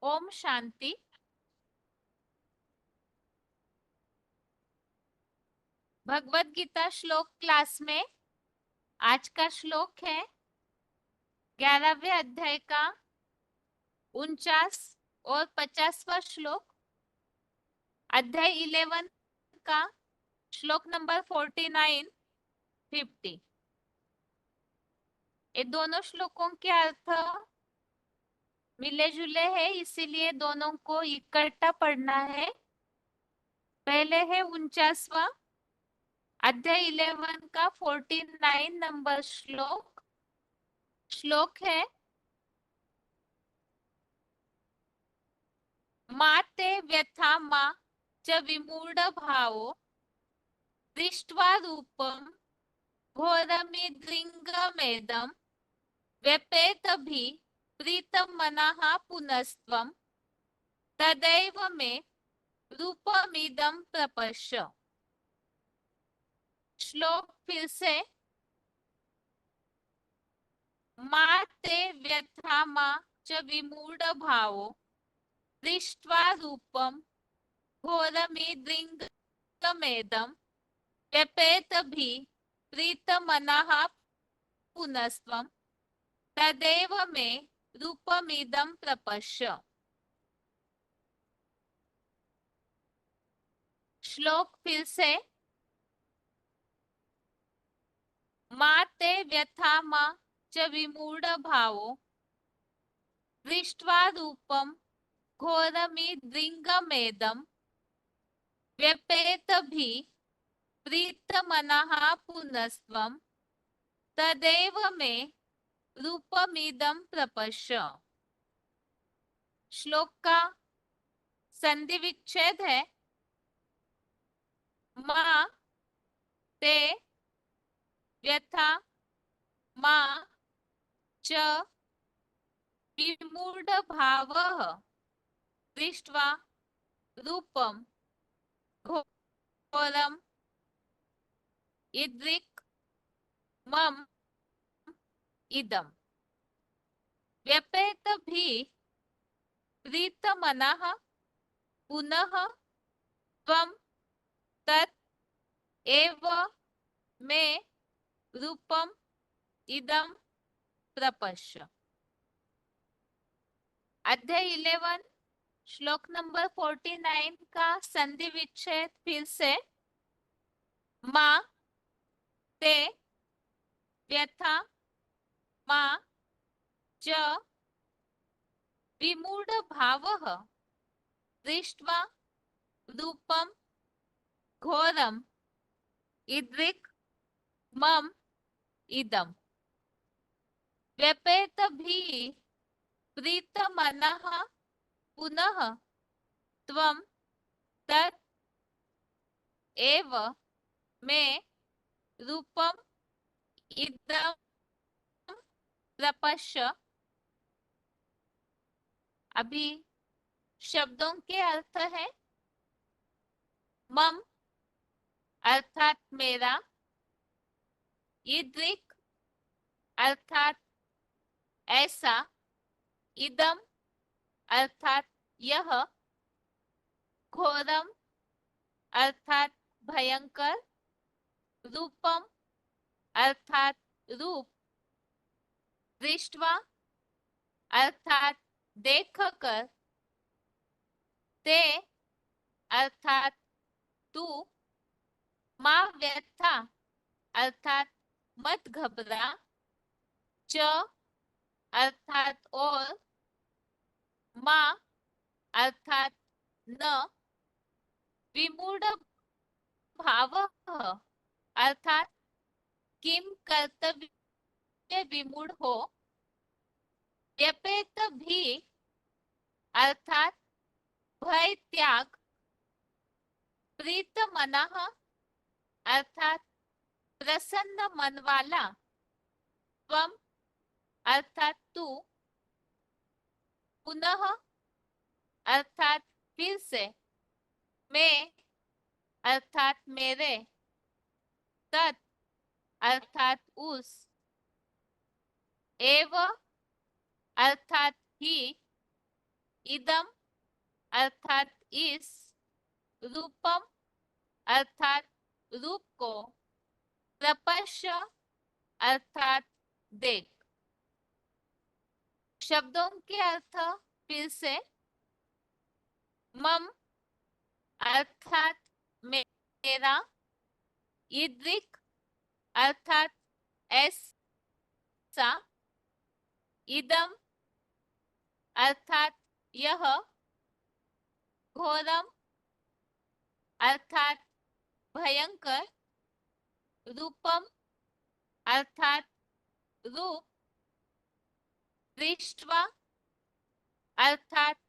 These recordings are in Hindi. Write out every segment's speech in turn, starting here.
ओम शांति। भगवत गीता श्लोक क्लास में आज का श्लोक है 11वें अध्याय का 49 और 50वां श्लोक। अध्याय 11 का श्लोक नंबर 49, 50। ये दोनों श्लोकों के अर्थ मिले जुले हैं, इसीलिए दोनों को इकट्ठा पढ़ना है। पहले है 49वां अध्याय 11 का 49 नंबर श्लोक। श्लोक है मा ते व्यथा मा च विमूढ़ भावो दृष्ट्वा रूपम घोरमिदृङ्गमेदं व्यपेतभि प्रीतं मनः पुनस्त्वं तदैव मे रूपमिदं प्रपश्य। श्लोक फिर से। मा ते व्यथा मा च विमूढ़ भावो दृष्ट्वा रूपम घोरमिदृङ्गमेदं व्यपेतभि प्रीतमनः पुनस्त्वं तदेव मे रूपमिदं प्रपश्य। श्लोक फिर से। मा ते व्यथा मा च विमूढ़ भावो दृष्ट्वा रूपम घोरमिदृङ्गमेदं व्यपेतभि प्रीतमनः पुनस्त्वं तदेव मे रूपमिदं प्रपश्य। श्लोक का संधि विच्छेद है मा ते व्यथा मा च विमूढ़ भावः दृष्ट्वा रूपम घोरम इदृक् मम इदम व्यपेतभि प्रीतमनः पुनः त्वं तत् एव मे रूपम इदं प्रपश्य। अध्याय 11 श्लोक नंबर 49 का संधि विच्छेद फिर से। मा ते व्यथा मा च विमूढ़ भावः दृष्ट्वा रूपम घोरम इदृक् मम इदम व्यपेतभि प्रीतमनः पुनः त्वं तत् एव मे रूपम इदं प्रपश्य। अभी शब्दों के अर्थ है मम अर्थात मेरा, इदृक् अर्थात ऐसा, इदम अर्थात यह, घोरम अर्थात भयंकर, रूपम अर्थात रूप, दृष्ट्वा अर्थात देखकर, ते अर्थात तू, मा व्यथा अर्थात मत घबरा, च अर्थात और, मा अर्थात न, विमूढ़ भावः अर्थात किम कर्तव्य विमूढ़ हो, व्यपेतभि अर्थात भय त्याग, प्रीतमनः अर्थात प्रसन्न मन वाला, त्वं अर्थात तू, पुनः अर्थात फिर से, मैं अर्थात मेरे, तत् अर्थात उस, एव अर्थात ही, इदम अर्थात इस, रूपम अर्थात रूप को, प्रपश्य अर्थात देख। शब्दों के अर्थ फिर से। मम अर्थात मेरा, ईदृक अर्थात ऐसा, इदम अर्थात यह, घोरम अर्थात भयंकर, रूपम अर्थात रूप, दृष्ट्वा अर्थात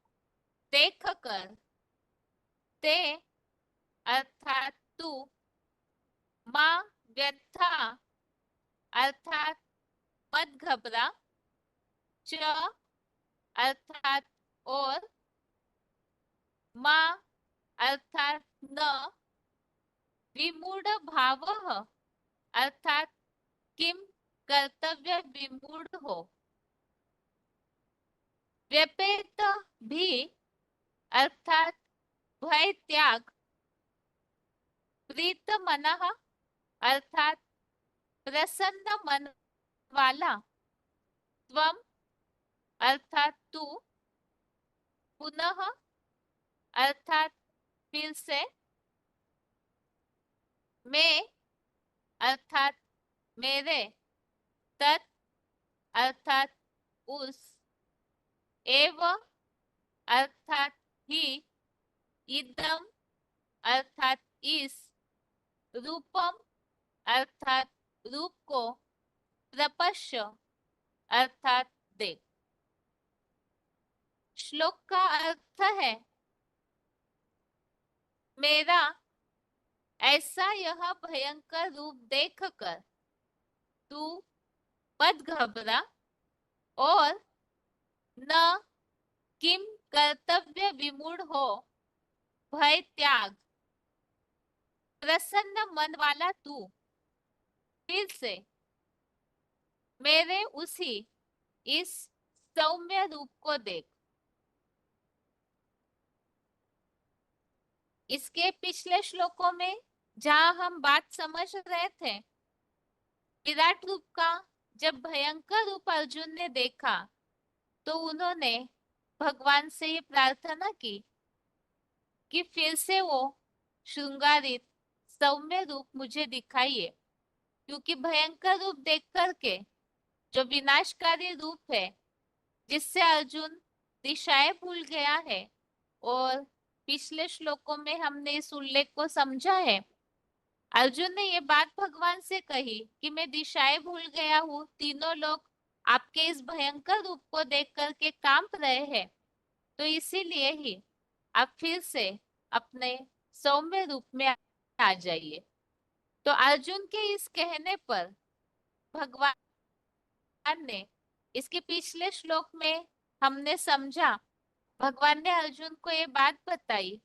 देखकर, ते अर्थात तू, मां व्यथा अर्थात मत घबरा, च अर्थात और, मां अर्थात न, विमूढ़ भावः अर्थात किम कर्तव्य विमूढ़ हो, व्यपेत भी अर्थात भय त्याग, प्रीत मनः अर्थात प्रसन्न मन वाला, त्वम अर्थात तू, पुनः अर्थात फिर से, मैं अर्थात मेरे, तत् अर्थात उस, एव अर्थात ही, इदम अर्थात इस, रूपम अर्थात रूप को, प्रपश्य अर्थात देख। श्लोक का अर्थ है, मेरा ऐसा यह भयंकर रूप देखकर तू मत घबरा और न किम कर्तव्य विमूढ़ हो, भय त्याग, प्रसन्न मन वाला तू, फिर से मेरे उसी इस सौम्य रूप को देख। इसके पिछले श्लोकों में जहां हम बात समझ रहे थे, विराट रूप का जब भयंकर रूप अर्जुन ने देखा तो उन्होंने भगवान से ये प्रार्थना की कि फिर से वो श्रृंगारित सौम्य रूप मुझे दिखाइए, क्योंकि भयंकर रूप देख करके जो विनाशकारी रूप है जिससे अर्जुन दिशाएं भूल गया है, और पिछले श्लोकों में हमने इस उल्लेख को समझा है। अर्जुन ने ये बात भगवान से कही कि मैं दिशाएं भूल गया हूँ, तीनों लोग आपके इस भयंकर रूप को देख करके कांप रहे हैं, तो इसीलिए ही आप फिर से अपने सौम्य रूप में आ जाइए। तो अर्जुन के इस कहने पर भगवान ने, इसके पिछले श्लोक में हमने समझा, भगवान ने अर्जुन को ये बात बताई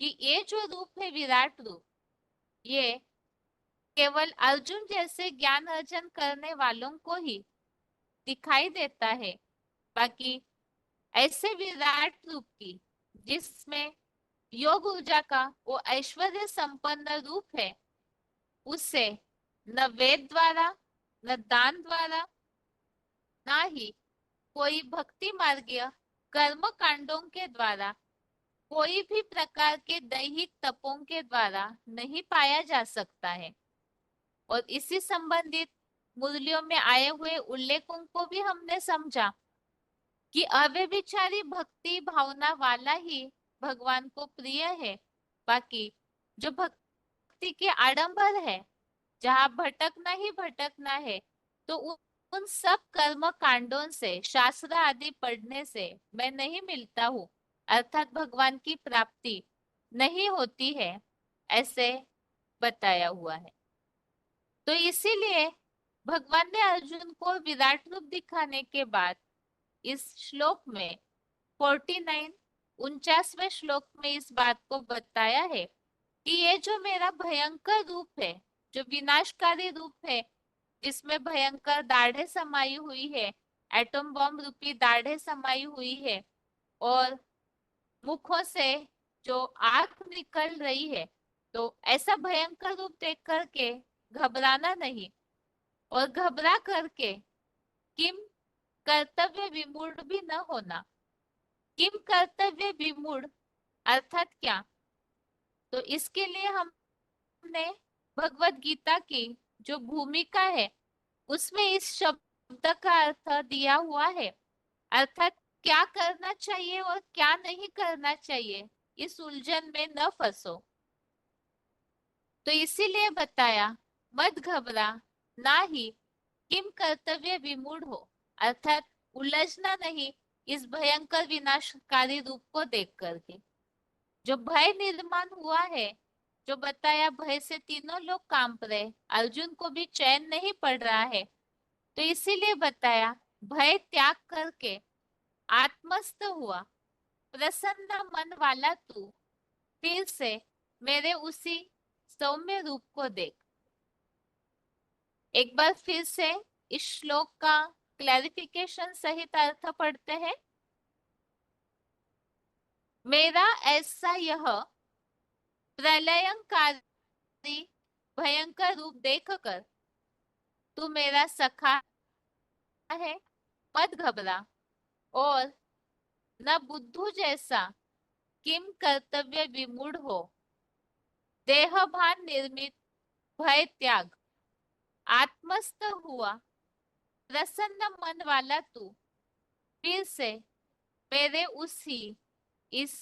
कि ये जो रूप है विराट रूप, ये केवल अर्जुन जैसे ज्ञान अर्जन करने वालों को ही दिखाई देता है। बाकी ऐसे विराट रूप की जिसमें योग ऊर्जा का वो ऐश्वर्य संपन्न रूप है, उसे न वेद द्वारा, न दान द्वारा, ना ही कोई भक्ति मार्गीय कर्म कांडों के द्वारा, कोई भी प्रकार के दैहिक तपों के द्वारा नहीं पाया जा सकता है। और इसी संबंधित मूल्यों में आए हुए उल्लेखों को भी हमने समझा कि अव्यभिचारी भक्ति भावना वाला ही भगवान को प्रिय है। बाकी जो भक्ति के आडंबर है, जहाँ भटकना ही भटकना है, तो उन सब कर्म कांडों से, शास्त्र आदि पढ़ने से मैं नहीं मिलता हूँ, अर्थात भगवान की प्राप्ति नहीं होती है, ऐसे बताया हुआ है। तो इसीलिए भगवान ने अर्जुन को विराट रूप दिखाने के बाद इस श्लोक में 49 49वें श्लोक में इस बात को बताया है कि ये जो मेरा भयंकर रूप है, जो विनाशकारी रूप है, जिसमें भयंकर दाढ़े समाई हुई है, एटम बॉम्ब रूपी दाढ़े समाई हुई है, और मुखों से जो आग निकल रही है, तो ऐसा भयंकर रूप देख करके घबराना नहीं, और घबरा करके किम कर्तव्य विमूढ़ भी न होना। किम कर्तव्य विमूढ़ अर्थात क्या? तो इसके लिए हमने भगवत गीता की जो भूमिका है उसमें इस शब्द का अर्थ दिया हुआ है, अर्थात क्या करना चाहिए और क्या नहीं करना चाहिए, इस उलझन में न फंसो। तो इसीलिए बताया मत घबरा, ना ही किम कर्तव्य विमूढ़ हो, अर्थात उलझना नहीं इस भयंकर विनाशकारी रूप को देख करके। जो भय निर्माण हुआ है, जो बताया भय से तीनों लोग कांप रहे, अर्जुन को भी चैन नहीं पड़ रहा है, तो इसीलिए बताया भय त्याग करके आत्मस्थ हुआ प्रसन्न मन वाला तू फिर से मेरे उसी सौम्य रूप को देख। एक बार फिर से इस श्लोक का क्लैरिफिकेशन सहित अर्थ पढ़ते हैं। मेरा ऐसा यह प्रलयंकारी भयंकर रूप देखकर तू मेरा सखा है, मत घबरा, और न बुद्धू जैसा किम कर्तव्य विमूढ़ हो, देहभान निर्मित भय त्याग, आत्मस्थ हुआ प्रसन्न मन वाला तू फिर से मेरे उसी इस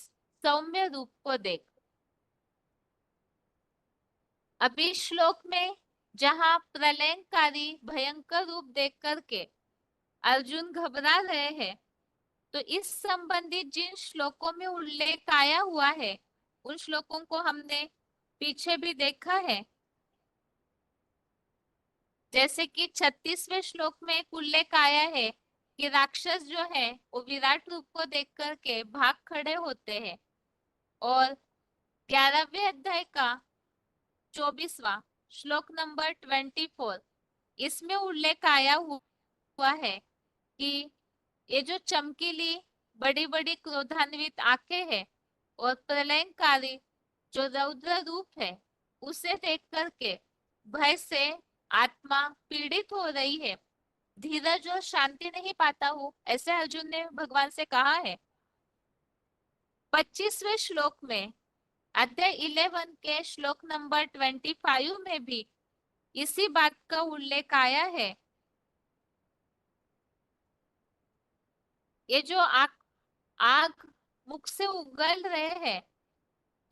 सौम्य रूप को देख। अभी श्लोक में जहां प्रलयंकारी भयंकर रूप देख करके अर्जुन घबरा रहे हैं, तो इस संबंधित जिन श्लोकों में उल्लेख आया हुआ है उन श्लोकों को हमने पीछे भी देखा है। जैसे कि 36वें श्लोक में एक उल्लेख आया है कि राक्षस जो है वो विराट रूप को देख करके भाग खड़े होते हैं, और 11वें अध्याय का 24वां श्लोक नंबर 24, इसमें उल्लेख आया हुआ है कि ये जो चमकीली बड़ी बड़ी क्रोधान्वित आंखें हैं और प्रलयंकारी जो रौद्र रूप है उसे देख करके भय से आत्मा पीड़ित हो रही है, धीरज और शांति नहीं पाता हूँ, ऐसे अर्जुन ने भगवान से कहा है। 25वें श्लोक में अध्याय 11 के श्लोक नंबर 25 में भी इसी बात का उल्लेख आया है। ये जो आग आग मुख से उगल रहे हैं,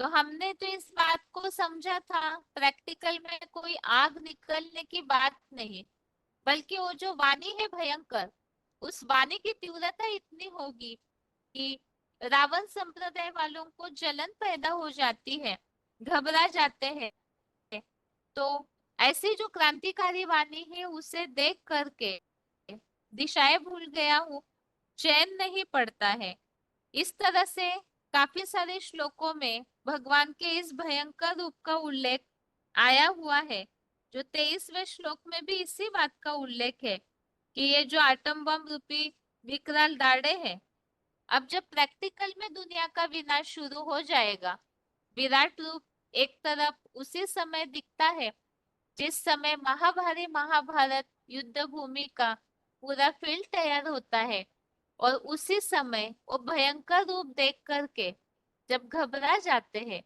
तो हमने तो इस बात को समझा था प्रैक्टिकल में कोई आग निकलने की बात नहीं, बल्कि वो जो वाणी है भयंकर, उस वाणी की तीव्रता इतनी होगी कि रावण संप्रदाय वालों को जलन पैदा हो जाती है, घबरा जाते हैं। तो ऐसी जो क्रांतिकारी वाणी है उसे देख करके दिशाएं भूल गया हूँ, चैन नहीं पड़ता है। इस तरह से काफी सारे श्लोकों में भगवान के इस भयंकर रूप का उल्लेख आया हुआ है। जो 23वें श्लोक में भी इसी बात का उल्लेख है कि ये जो आटम बम रूपी विकराल दाढ़े हैं, अब जब प्रैक्टिकल में दुनिया का विनाश शुरू हो जाएगा, विराट रूप एक तरफ उसी समय दिखता है जिस समय महाभारी महाभारत युद्ध भूमि का पूरा फील्ड तैयार होता है, और उसी समय वो भयंकर रूप देख करके जब घबरा जाते हैं,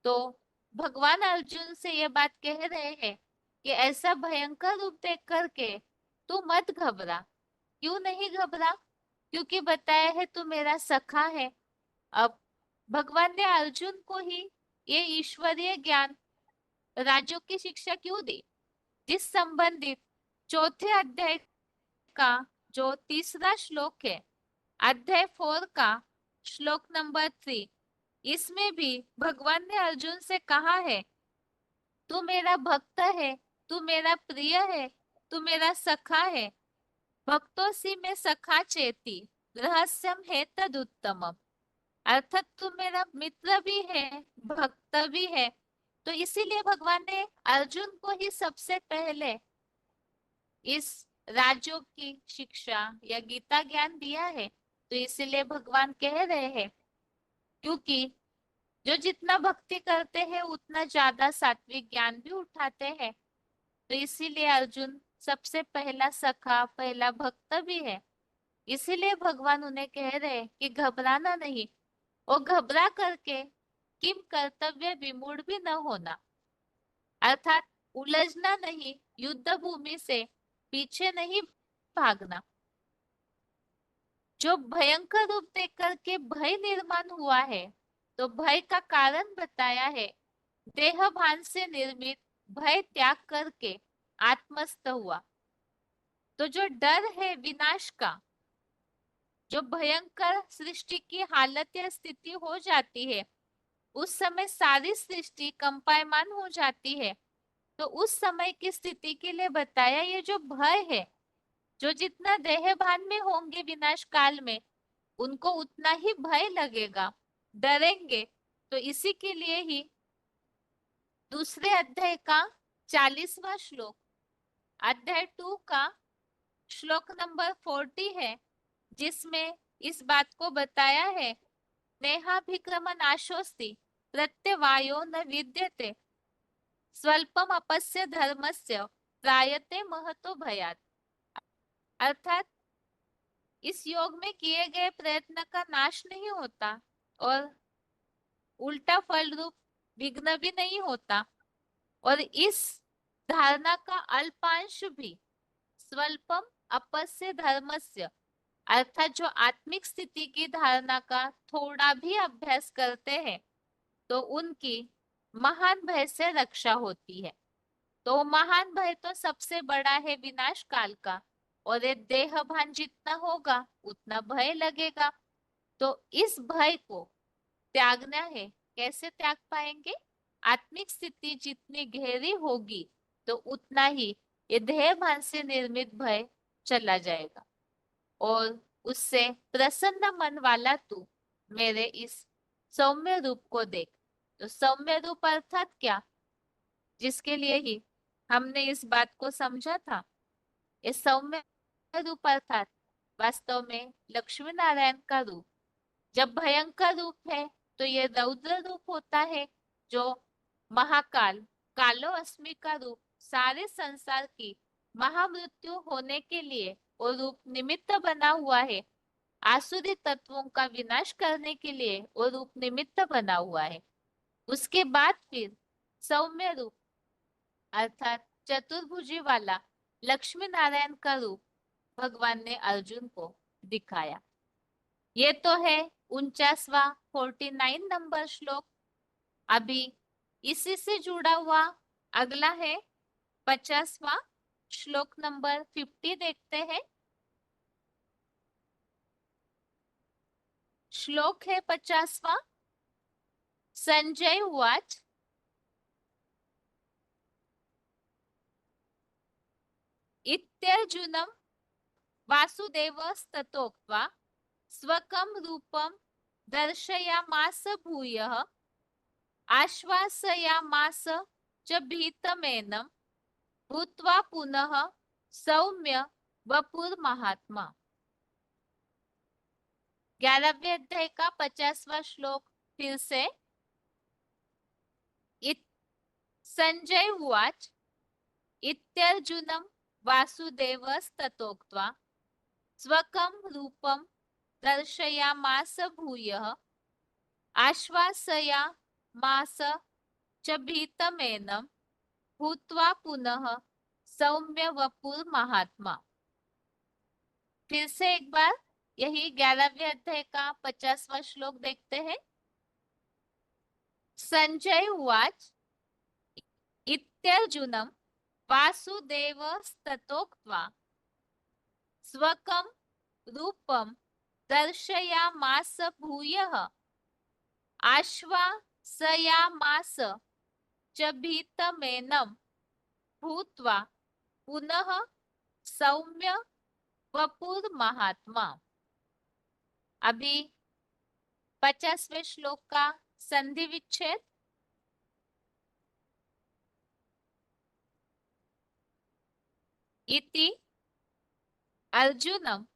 तो भगवान अर्जुन से ये बात कह रहे हैं कि ऐसा भयंकर रूप देख करके तू मत घबरा। क्यों नहीं घबरा? क्योंकि बताया है तू मेरा सखा है। अब भगवान ने अर्जुन को ही ये ईश्वरीय ज्ञान राज्यों की शिक्षा क्यों दी, जिस संबंधित चौथे अध्याय का जो तीसरा श्लोक है, अध्याय 4 का श्लोक नंबर 3, इसमें भी भगवान ने अर्जुन से कहा है तू मेरा भक्त है, तू मेरा प्रिय है, तू मेरा सखा है, भक्तों सी में सखा चेती, रहस्यम है तदुत्तमम, अर्थात तू मेरा मित्र भी है, भक्त भी है। तो इसीलिए भगवान ने अर्जुन को ही सबसे पहले इस राज्यों की शिक्षा या गीता ज्ञान दिया है। तो इसीलिए भगवान कह रहे हैं क्योंकि जो जितना भक्ति करते हैं उतना ज्यादा सात्विक ज्ञान भी उठाते हैं। तो इसीलिए अर्जुन सबसे पहला सखा, पहला भक्त भी है। इसीलिए भगवान उन्हें कह रहे हैं कि घबराना नहीं, और घबरा करके किम कर्तव्य विमूढ़ भी न होना, अर्थात उलझना नहीं, युद्ध भूमि से पीछे नहीं भागना। जो भयंकर रूप देख करके भय निर्माण हुआ है, तो भय का कारण बताया है। देह भान से निर्मित भय त्याग करके आत्मस्थ हुआ। तो जो डर है विनाश का, जो भयंकर सृष्टि की हालत या स्थिति हो जाती है, उस समय सारी सृष्टि कंपायमान हो जाती है। तो उस समय की स्थिति के लिए बताया, ये जो भय है, जो जितना देह भान में होंगे विनाश काल में, उनको उतना ही भय लगेगा, डरेंगे। तो इसी के लिए ही दूसरे अध्याय का 40वां श्लोक, अध्याय 2 का श्लोक नंबर 40 है, जिसमें इस बात को बताया है। नेहाभिक्रमण आशोस्ति प्रत्यवायो न विद्यते स्वल्पम अपस्य धर्मस्य त्रायते महतो भयात्। अर्थात इस योग में किए गए प्रयत्न का नाश नहीं होता, और उल्टा फल रूप विघ्न भी नहीं होता, और इस धारणा का अल्पांश भी स्वल्पम अपस्य धर्मस्य, अर्थात जो आत्मिक स्थिति की धारणा का थोड़ा भी अभ्यास करते हैं, तो उनकी महान भय से रक्षा होती है। तो महान भय तो सबसे बड़ा है विनाश काल का, और ये देह भान जितना होगा उतना भय लगेगा। तो इस भय को त्यागना है। कैसे त्याग पाएंगे? आत्मिक स्थिति जितनी गहरी होगी, तो उतना ही ये देह भान से निर्मित भय चला जाएगा, और उससे प्रसन्न मन वाला तू मेरे इस सौम्य रूप को देख। तो सौम्य रूप अर्थात क्या? जिसके लिए ही हमने इस बात को समझा था। इस सौम्य रूप अर्थात वास्तव में लक्ष्मी नारायण का रूप। जब भयंकर रूप है तो ये रौद्र रूप होता है, जो महाकाल, कालो अस्मि का रूप सारे संसार की महामृत्यु होने के लिए और रूप निमित्त बना हुआ है। आसुरी तत्वों का विनाश करने के लिए वो रूप निमित्त बना हुआ है। उसके बाद फिर सौम्य रूप अर्थात चतुर्भुजी वाला लक्ष्मी नारायण का रूप भगवान ने अर्जुन को दिखाया। ये तो है 49वां 49 नंबर श्लोक। अभी इसी से जुड़ा हुआ अगला है 50वां श्लोक नंबर 50, देखते हैं। श्लोक है 50वां। संजय उवाच इत्यर्जुनं वासुदेवस्ततोक्त्वा स्वकं रूपं दर्शयामास भूयः आश्वासयामास च भीतमेनं भूत्वा पुनः सौम्य वपुर्महात्मा। 11वें अध्याय का 50वां श्लोक फिर से। इत संजय उवाच इत्यर्जुनं वासुदेवस्ततोक्त्वा स्वकं रूपं दर्शयामास भूयः आश्वासयामास च भीतमेनं भूत्वा पुनः सौम्य वपुर महात्मा। फिर से एक बार यही 11वें अध्याय का 50वां श्लोक देखते हैं। संजय उवाच इत्यर्जुनं वासुदेवस्ततोक्त्वा स्वकं रूपं दर्शयामास भूयः आश्वासयामास च भीतमेनं भूत्वा पुनः सौम्य वपुर महात्मा। अभी 50वें श्लोक का संधि विच्छेद। इति अर्जुनम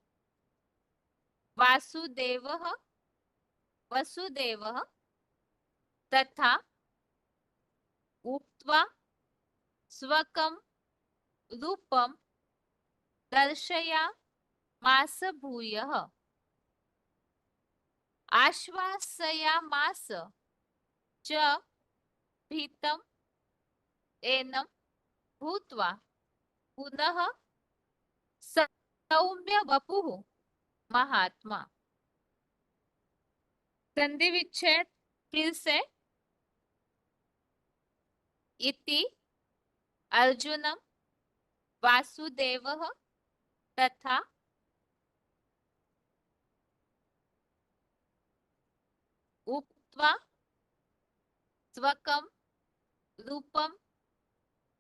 वासुदेवः वसुदेवः तथा उक्त्वा स्वकं रूपं दर्शयामास भूयः आश्वासयामास च भीतम् एनं भूत्वा पुनः सौम्य वपुः महात्मा। संधि विच्छेद फिर से। इति अर्जुनम वासुदेवः तथा उक्त्वा स्वकं रूपं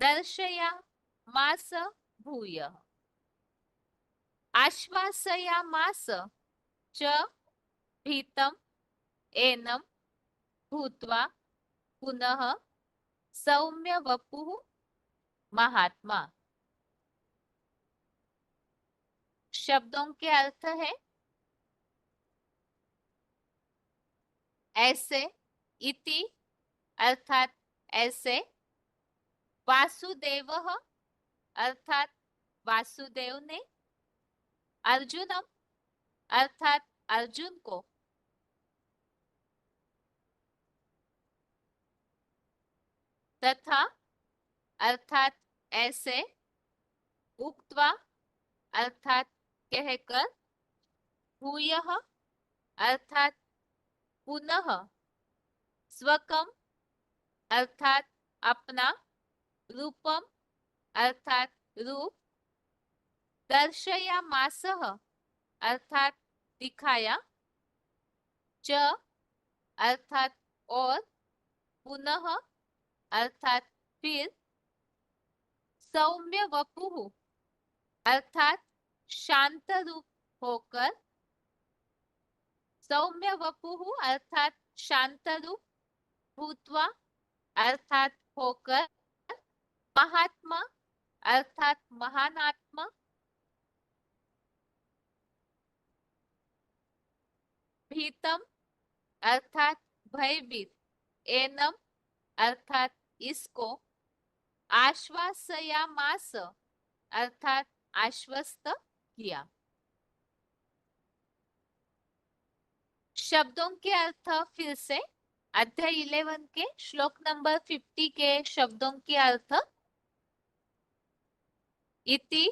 दर्शयामास भूयः आश्वासयामास च भीतम् एनं भूत्वा पुनः सौम्य वपुः महात्मा। शब्दों के अर्थ है ऐसे, इति अर्थात ऐसे, वासुदेवः अर्थात वासुदेव ने, अर्जुनम अर्थात अर्जुन को, तथा अर्थात ऐसे, उक्त्वा अर्थात कहकर, भूयः अर्थात पुनः, स्वकम अर्थात अपना, रूपम अर्थात रूप, दर्शयामासः अर्थात दिखाया, च अर्थात और, पुनः अर्थात फिर, सौम्य वपुः अर्थात शांत रूप होकर, सौम्य वपुः अर्थात शांत रूप, भूत्वा अर्थात होकर, महात्मा अर्थात महान आत्मा, भीतम अर्थात भयभीत, एनम अर्थात इसको, आश्वासयामास अर्थात आश्वस्त किया। शब्दों के अर्थ फिर से। अध्याय 11 के श्लोक नंबर 50 के शब्दों के अर्थ। इति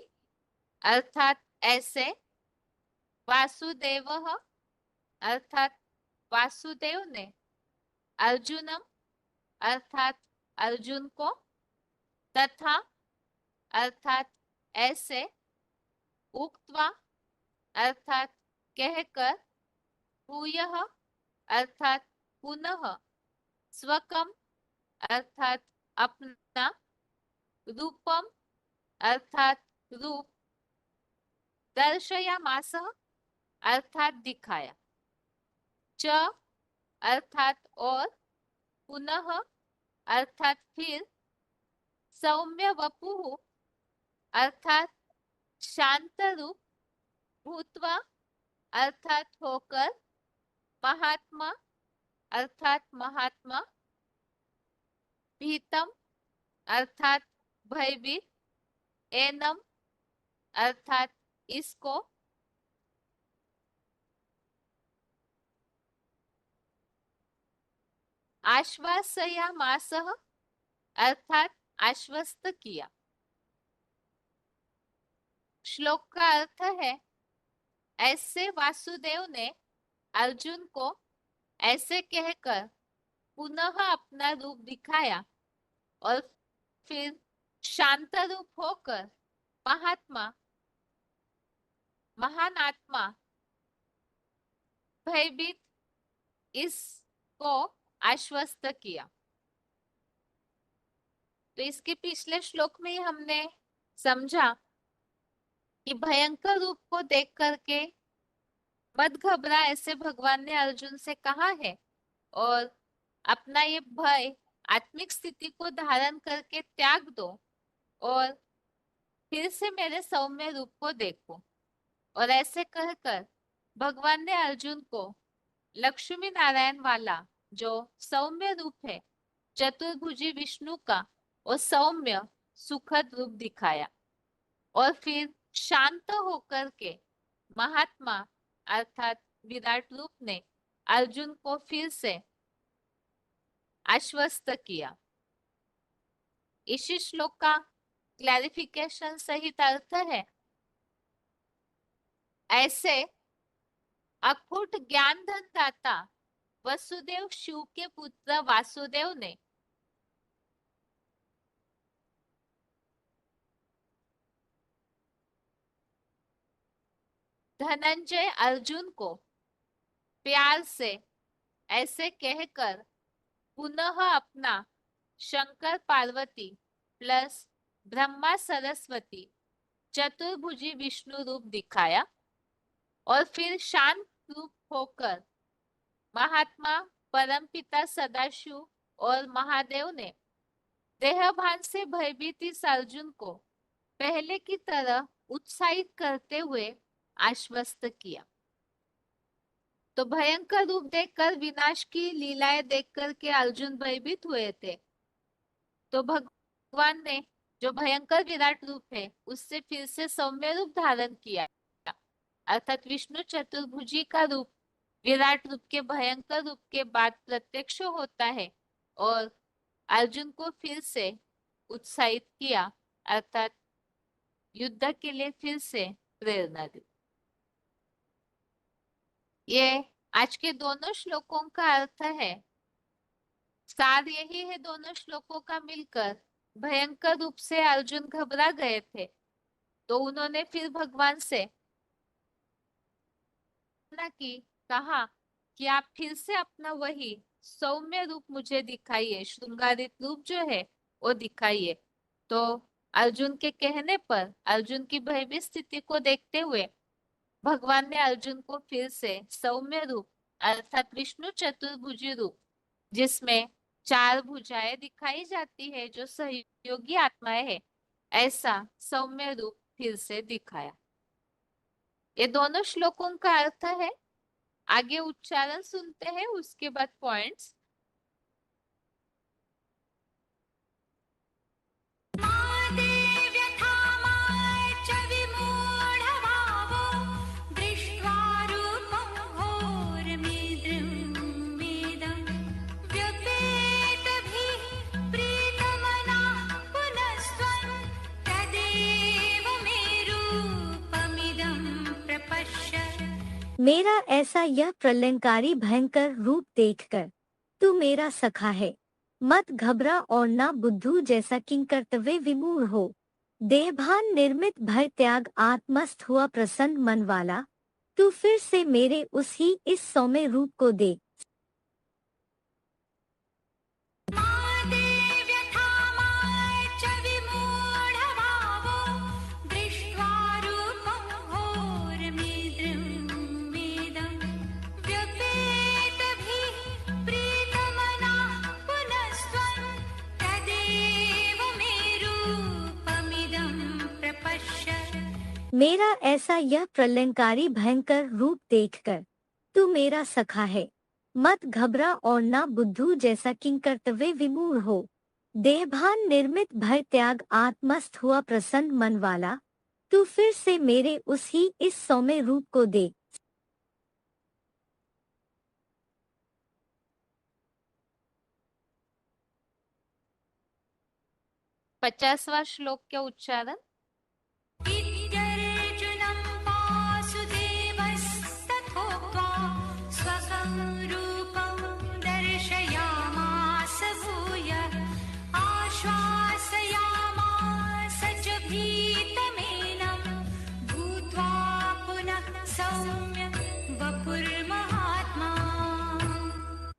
अर्थात ऐसे, वासुदेवः अर्थात वासुदेव ने, अर्जुनम अर्थात अर्जुन को, तथा अर्थात ऐसे, उक्त्वा अर्थात कहकर, भूयः अर्थात पुनः, स्वकम अर्थात अपना, रूपम अर्थात रूप, दर्शयामासः अर्थात दिखाया, च अर्थात और, पुनः अर्थात फिर, सौम्य वपुः अर्थात शांत रूप, भूत्वा अर्थात होकर, महात्मा अर्थात महात्मा, भीतम अर्थात भयभीत, एनम अर्थात इसको, आश्वासयामासः अर्थात आश्वस्त किया। श्लोक का अर्थ है ऐसे वासुदेव ने अर्जुन को ऐसे कहकर पुनः अपना रूप दिखाया और फिर शांत रूप होकर महात्मा महान आत्मा भयभीत इसको आश्वस्त किया। तो इसके पिछले श्लोक में ही हमने समझा कि भयंकर रूप को देख करके मत घबरा, ऐसे भगवान ने अर्जुन से कहा है, और अपना ये भय आत्मिक स्थिति को धारण करके त्याग दो और फिर से मेरे सौम्य रूप को देखो। और ऐसे कहकर भगवान ने अर्जुन को लक्ष्मी नारायण वाला जो सौम्य रूप है चतुर्भुजी विष्णु का, और सौम्य सुखद रूप दिखाया। और फिर शांत होकर के महात्मा अर्थात विराट रूप ने अर्जुन को फिर से आश्वस्त किया। इसी श्लोक का क्लैरिफिकेशन सहित अर्थ है, ऐसे अखूट ज्ञान धन दाता वसुदेव शिव के पुत्र वासुदेव ने धनंजय अर्जुन को प्यार से ऐसे कहकर पुनः अपना शंकर पार्वती प्लस ब्रह्मा सरस्वती चतुर्भुजी विष्णु रूप दिखाया। और फिर शांत रूप होकर महात्मा परमपिता सदाशिव और महादेव ने देहभान से भयभीत इस अर्जुन को पहले की तरह उत्साहित करते हुए आश्वस्त किया। तो भयंकर रूप देखकर, विनाश की लीलाएं देखकर के अर्जुन भयभीत हुए थे। तो भगवान ने जो भयंकर विराट रूप है उससे फिर से सौम्य रूप धारण किया, अर्थात विष्णु चतुर्भुजी का रूप विराट रूप के भयंकर रूप के बाद प्रत्यक्ष होता है और अर्जुन को फिर से उत्साहित किया, अर्थात युद्ध के लिए फिर से प्रेरणा दी। ये आज के दोनों श्लोकों का अर्थ है। सार यही है दोनों श्लोकों का मिलकर, भयंकर रूप से अर्जुन घबरा गए थे तो उन्होंने फिर भगवान से की कहा कि आप फिर से अपना वही सौम्य रूप मुझे दिखाइए, श्रृंगारित रूप जो है वो दिखाइए। तो अर्जुन के कहने पर, अर्जुन की भयभीत स्थिति को देखते हुए भगवान ने अर्जुन को फिर से सौम्य रूप अर्थात विष्णु चतुर्भुजी रूप, जिसमें 4 भुजाएं दिखाई जाती है जो सहयोगी आत्माएं है, ऐसा सौम्य रूप फिर से दिखाया। ये दोनों श्लोकों का अर्थ है। आगे उच्चारण सुनते हैं, उसके बाद पॉइंट्स। मेरा ऐसा यह प्रलयंकारी भयंकर रूप देखकर तू मेरा सखा है, मत घबरा और ना बुद्धू जैसा किंकर्तव्य विमूढ़ हो। देहभान निर्मित भय त्याग आत्मस्थ हुआ प्रसन्न मन वाला, तू फिर से मेरे उसी इस सौम्य रूप को देख। मेरा ऐसा यह प्रलयंकारी भयंकर रूप देखकर तू मेरा सखा है, मत घबरा और ना बुद्धू जैसा किंकर्तव्य विमूढ़ हो। देहभान निर्मित भय त्याग आत्मस्थ हुआ प्रसन्न मन वाला, तू फिर से मेरे उसी इस सौम्य रूप को देख। 50वां श्लोक के उच्चारण।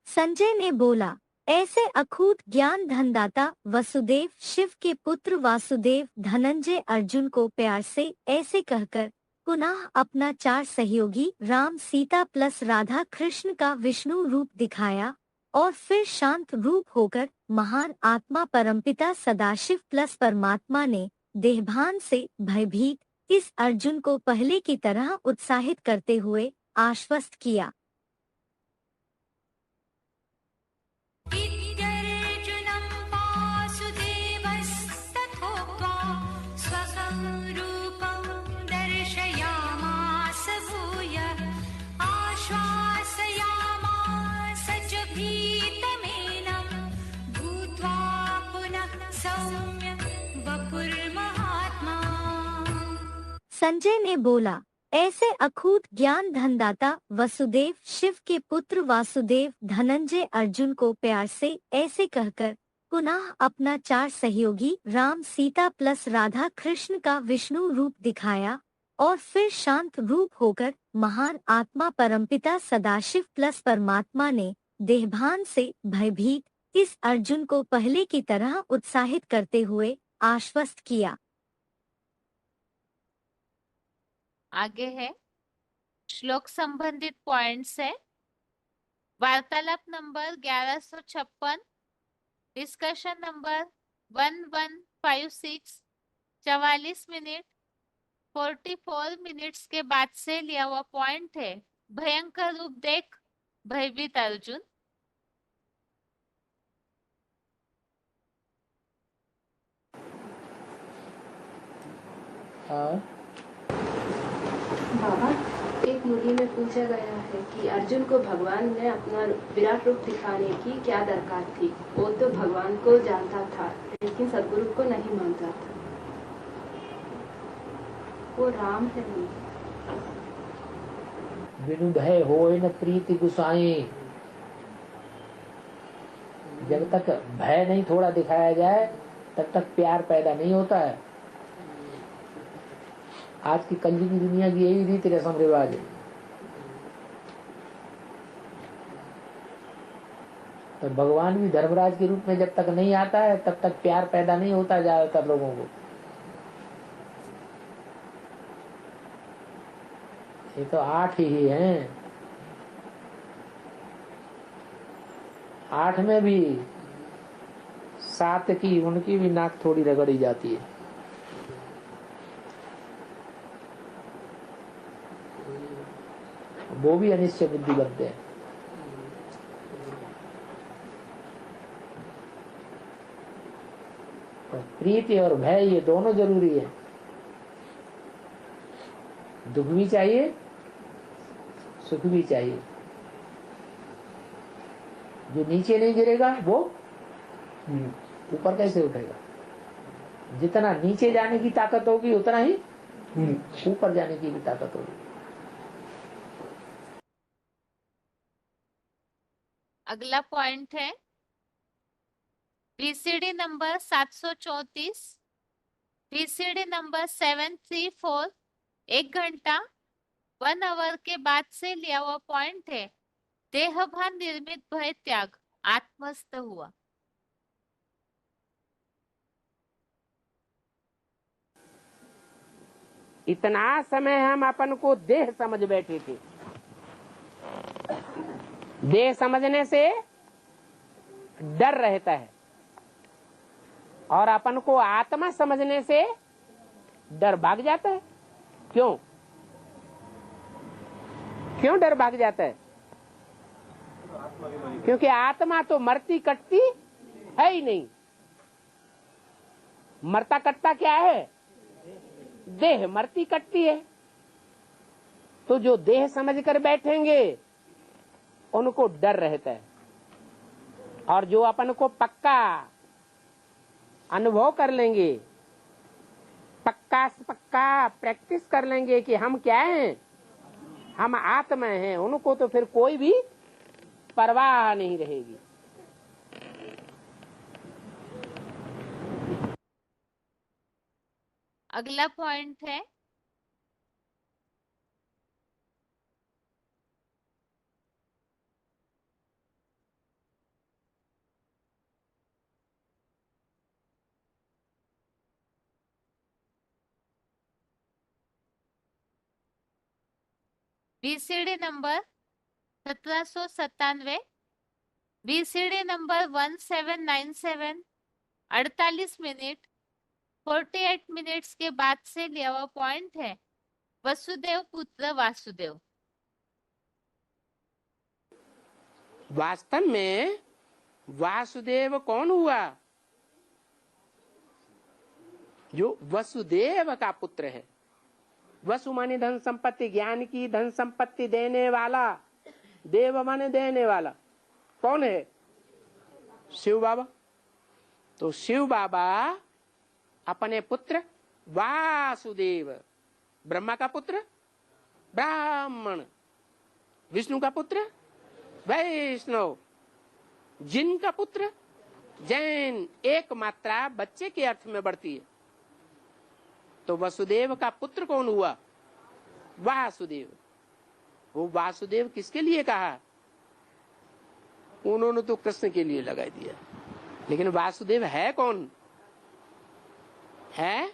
संजय ने बोला, ऐसे अखूट ज्ञान धनदाता वसुदेव शिव के पुत्र वासुदेव धनंजय अर्जुन को प्यार से ऐसे कहकर पुनः अपना 4 सहयोगी राम सीता प्लस राधा कृष्ण का विष्णु रूप दिखाया और फिर शांत रूप होकर महान आत्मा परमपिता सदाशिव प्लस परमात्मा ने देहभान से भयभीत इस अर्जुन को पहले की तरह उत्साहित करते हुए आश्वस्त किया। स्वकं रूपं दर्शयामास भूयः आश्वासयामास च भीतमेनं भूत्वा पुनः सौम्य वपुर्महात्मा। संजय ने बोला, ऐसे अखूट ज्ञान धनदाता वसुदेव शिव के पुत्र वासुदेव धनंजय अर्जुन को प्यार से ऐसे कहकर पुनः अपना 4 सहयोगी राम सीता प्लस राधा कृष्ण का विष्णु रूप दिखाया और फिर शांत रूप होकर महान आत्मा परमपिता सदाशिव प्लस परमात्मा ने देहभान से भयभीत इस अर्जुन को पहले की तरह उत्साहित करते हुए आश्वस्त किया। आगे है श्लोक संबंधित पॉइंट्स है। वार्तालाप number 1156, discussion number 1156, 44 minute 44 minutes के बाद से लिया हुआ पॉइंट है। भयंकर रूप देख भयभीत अर्जुन। बाबा, एक मुनि में पूछा गया है कि अर्जुन को भगवान ने अपना विराट रूप दिखाने की क्या दरकार थी। वो तो भगवान को जानता था लेकिन सदगुरु को नहीं मानता था। वो राम है। बिनु भय होय न प्रीति गुसाई। जब तक भय नहीं थोड़ा दिखाया जाए तब तक प्यार पैदा नहीं होता है। आज की कलयुग की दुनिया की यही रीति रस्म रिवाज है। तो भगवान भी धर्मराज के रूप में जब तक नहीं आता है तब तक प्यार पैदा नहीं होता ज्यादातर लोगों को। ये तो 8 ही हैं। 8 में भी 7 की उनकी भी नाक थोड़ी रगड़ी जाती है। वो भी अनिश्चय बुद्धि बनते हैं। तो प्रीति और भय ये दोनों जरूरी है। दुख भी चाहिए, सुख भी चाहिए। जो नीचे नहीं गिरेगा वो ऊपर कैसे उठेगा। जितना नीचे जाने की ताकत होगी उतना ही ऊपर जाने की भी ताकत होगी। अगला पॉइंट है वीसीडी नंबर 734, वीसीडी नंबर 734, 1 घंटा 1 आवर के बाद से लिया हुआ पॉइंट है। देहभान निर्मित भय त्याग आत्मस्थ हुआ। इतना समय हम अपन को देह समझ बैठे थे। देह समझने से डर रहता है और अपन को आत्मा समझने से डर भाग जाता है। क्यों क्यों डर भाग जाता है? क्योंकि आत्मा तो मरती कटती है ही नहीं। मरता कटता क्या है? देह मरती कटती है। तो जो देह समझ कर बैठेंगे उनको डर रहता है। और जो अपन को पक्का अनुभव कर लेंगे, पक्का से पक्का प्रैक्टिस कर लेंगे कि हम क्या हैं, हम आत्मा हैं, उनको तो फिर कोई भी परवाह नहीं रहेगी। अगला पॉइंट है VCD number 1797, VCD number 1797, 48 minute 48 minutes के बाद से लिया हुआ पॉइंट है। वसुदेव पुत्र वासुदेव। वास्तव में वासुदेव कौन हुआ? जो वसुदेव का पुत्र है। वसु माने धन संपत्ति, ज्ञान की धन संपत्ति देने वाला, देव माने देने वाला। कौन है? शिव बाबा। तो शिव बाबा अपने पुत्र वासुदेव, ब्रह्मा का पुत्र ब्राह्मण, विष्णु का पुत्र वैष्णव, जिन का पुत्र जैन, एक मात्रा बच्चे के अर्थ में बढ़ती है। तो वसुदेव का पुत्र कौन हुआ? वासुदेव। वो वासुदेव किसके लिए कहा? उन्होंने तो कृष्ण के लिए लगा दिया, लेकिन वासुदेव है कौन? है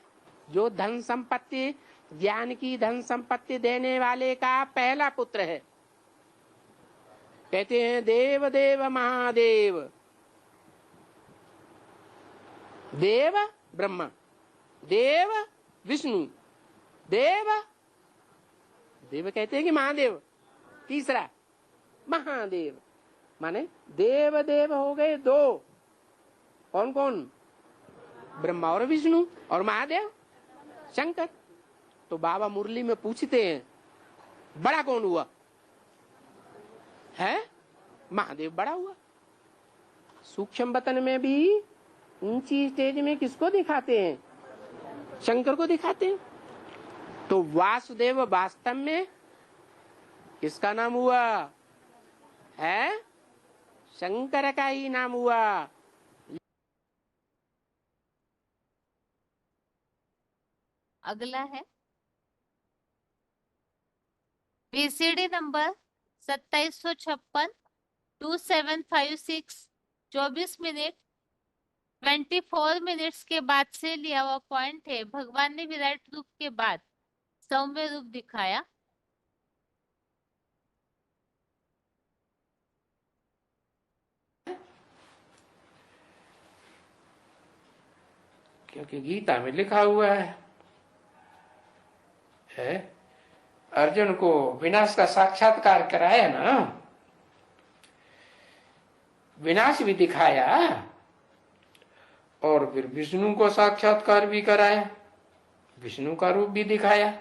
जो धन संपत्ति, ज्ञान की धन संपत्ति देने वाले का पहला पुत्र है। कहते हैं देव देव महादेव। देव ब्रह्मा, देव विष्णु, देव देव कहते हैं कि महादेव, तीसरा महादेव। माने देव देव हो गए दो। कौन कौन? ब्रह्मा और विष्णु, और महादेव शंकर। तो बाबा मुरली में पूछते हैं बड़ा कौन हुआ? है महादेव बड़ा हुआ। सूक्ष्म वतन में भी ऊंची स्टेज में किसको दिखाते हैं? शंकर को दिखाते हैं। तो वासुदेव वास्तव में किसका नाम हुआ? है शंकर का ही नाम हुआ। अगला है VCD नंबर 2756 2756 24 मिनट 24 मिनट्स के बाद से लिया हुआ पॉइंट है। भगवान ने विराट रूप के बाद सौम्य रूप दिखाया। क्योंकि गीता में लिखा हुआ है अर्जुन को विनाश का साक्षात्कार कराया ना, विनाश भी दिखाया और फिर विष्णु को साक्षात्कार भी कराया, विष्णु का रूप भी दिखाया,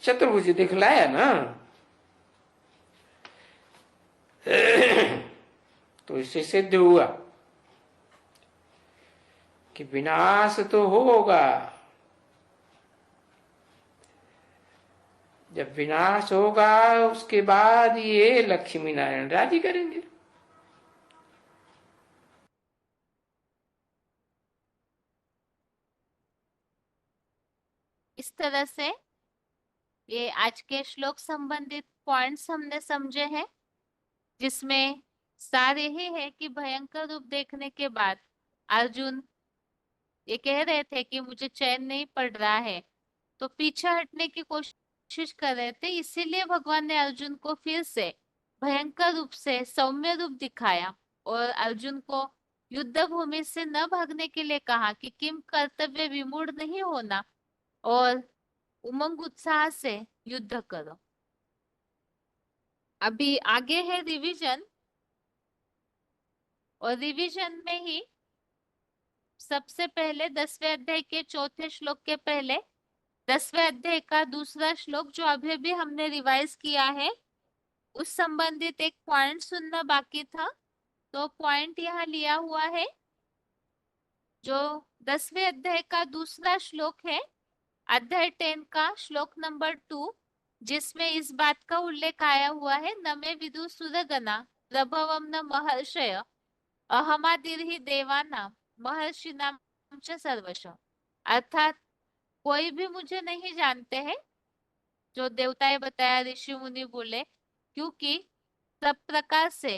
चतुर्भुज दिखलाया ना। तो इससे सिद्ध हुआ कि विनाश तो होगा, जब विनाश होगा उसके बाद ये लक्ष्मी नारायण राजी करेंगे। इस तरह से ये आज के श्लोक संबंधित पॉइंट्स हमने समझे हैं, जिसमें सार यही है कि भयंकर रूप देखने के बाद अर्जुन ये कह रहे थे कि मुझे चैन नहीं पड़ रहा है, तो पीछे हटने की कोशिश कर रहे थे। इसीलिए भगवान ने अर्जुन को फिर से भयंकर रूप से सौम्य रूप दिखाया और अर्जुन को युद्ध भूमि से न भागने के लिए कहा कि किम कर्तव्य विमूढ़ नहीं होना और उमंग उत्साह से युद्ध करो। अभी आगे है रिवीजन, और रिवीजन में ही सबसे पहले 10वें अध्याय के चौथे श्लोक के पहले 10वें अध्याय का दूसरा श्लोक जो अभी भी हमने रिवाइज किया है, उस संबंधित एक पॉइंट सुनना बाकी था। तो पॉइंट यहाँ लिया हुआ है, जो 10वें अध्याय का दूसरा श्लोक है, अध्याय 10 का श्लोक नंबर 2, जिसमें इस बात का उल्लेख आया हुआ है, न मे विदु सुरगना प्रभवम न महर्षय अहमादिर्हि देवानां महर्षिणां च सर्वश। अर्थात कोई भी मुझे नहीं जानते हैं, जो देवताएं बताया, ऋषि मुनि बोले, क्योंकि सब प्रकार से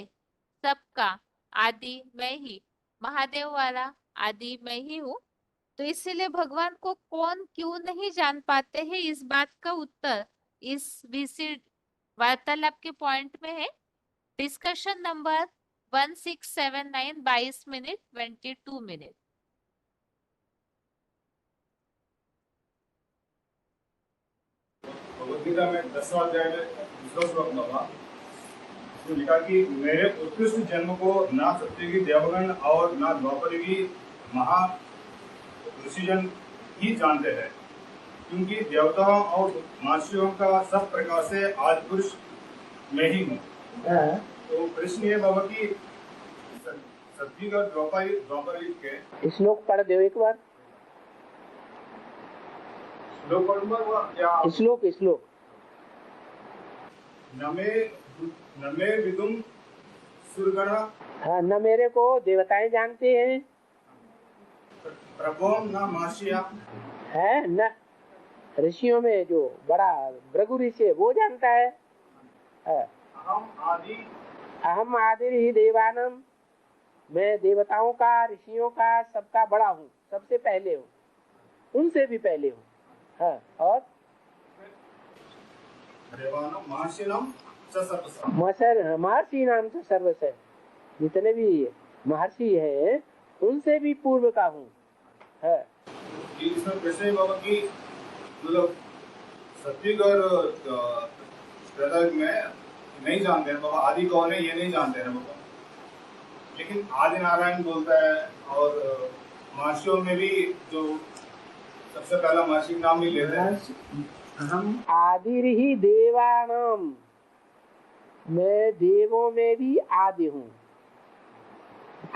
सबका आदि मैं ही, महादेव वाला आदि मैं ही हूँ। तो इसीलिए भगवान को कौन क्यों नहीं जान पाते हैं, इस बात का उत्तर इस VC वार्तालाप के पॉइंट में है। Discussion number 1679 22 minute 22 minute. Bhagavad Gita में 10वां अध्याय में दूसरा श्लोक था, उसमें लिखा कि मेरे उत्कृष्ट जन्म को ना सत्ययुगी देवगण और ना द्वापरयुगी ऋषिजन ही जानते हैं, क्योंकि देवताओं और महर्षियों का सब प्रकार से आदि पुरुष मैं ही हूँ। तो प्रश्न ये बाबा की सतयुग और द्वापर युग के श्लोक पढ़ दो एक बार। श्लोक पढ़ूंगा या श्लोक नमे विदुम सुरगणा हाँ, न मेरे को देवताएं जानते हैं, प्रभुम न महर्षिया है न ऋषियों में जो बड़ा भृगु ऋषि है वो जानता है। अहम आदि ही देवानम, मैं देवताओं का ऋषियों का सबका बड़ा हूँ, सबसे पहले हूँ, उनसे भी पहले हूँ। हाँ, और महर्षि नाम सर्वस है, जितने भी महर्षि हैं उनसे भी पूर्व का हूँ। इसमें प्रश्न है बाबा की मतलब सतयुग और त्रेतायुग में नहीं जानते हैं बाबा आदि कौन है, ये नहीं जानते हैं बाबा, लेकिन आदि नारायण बोलता है और महर्षियों में भी जो सबसे पहला महर्षि नाम भी लेते हैं। आदि ही देवानाम, मैं देवों में भी आदि हूँ।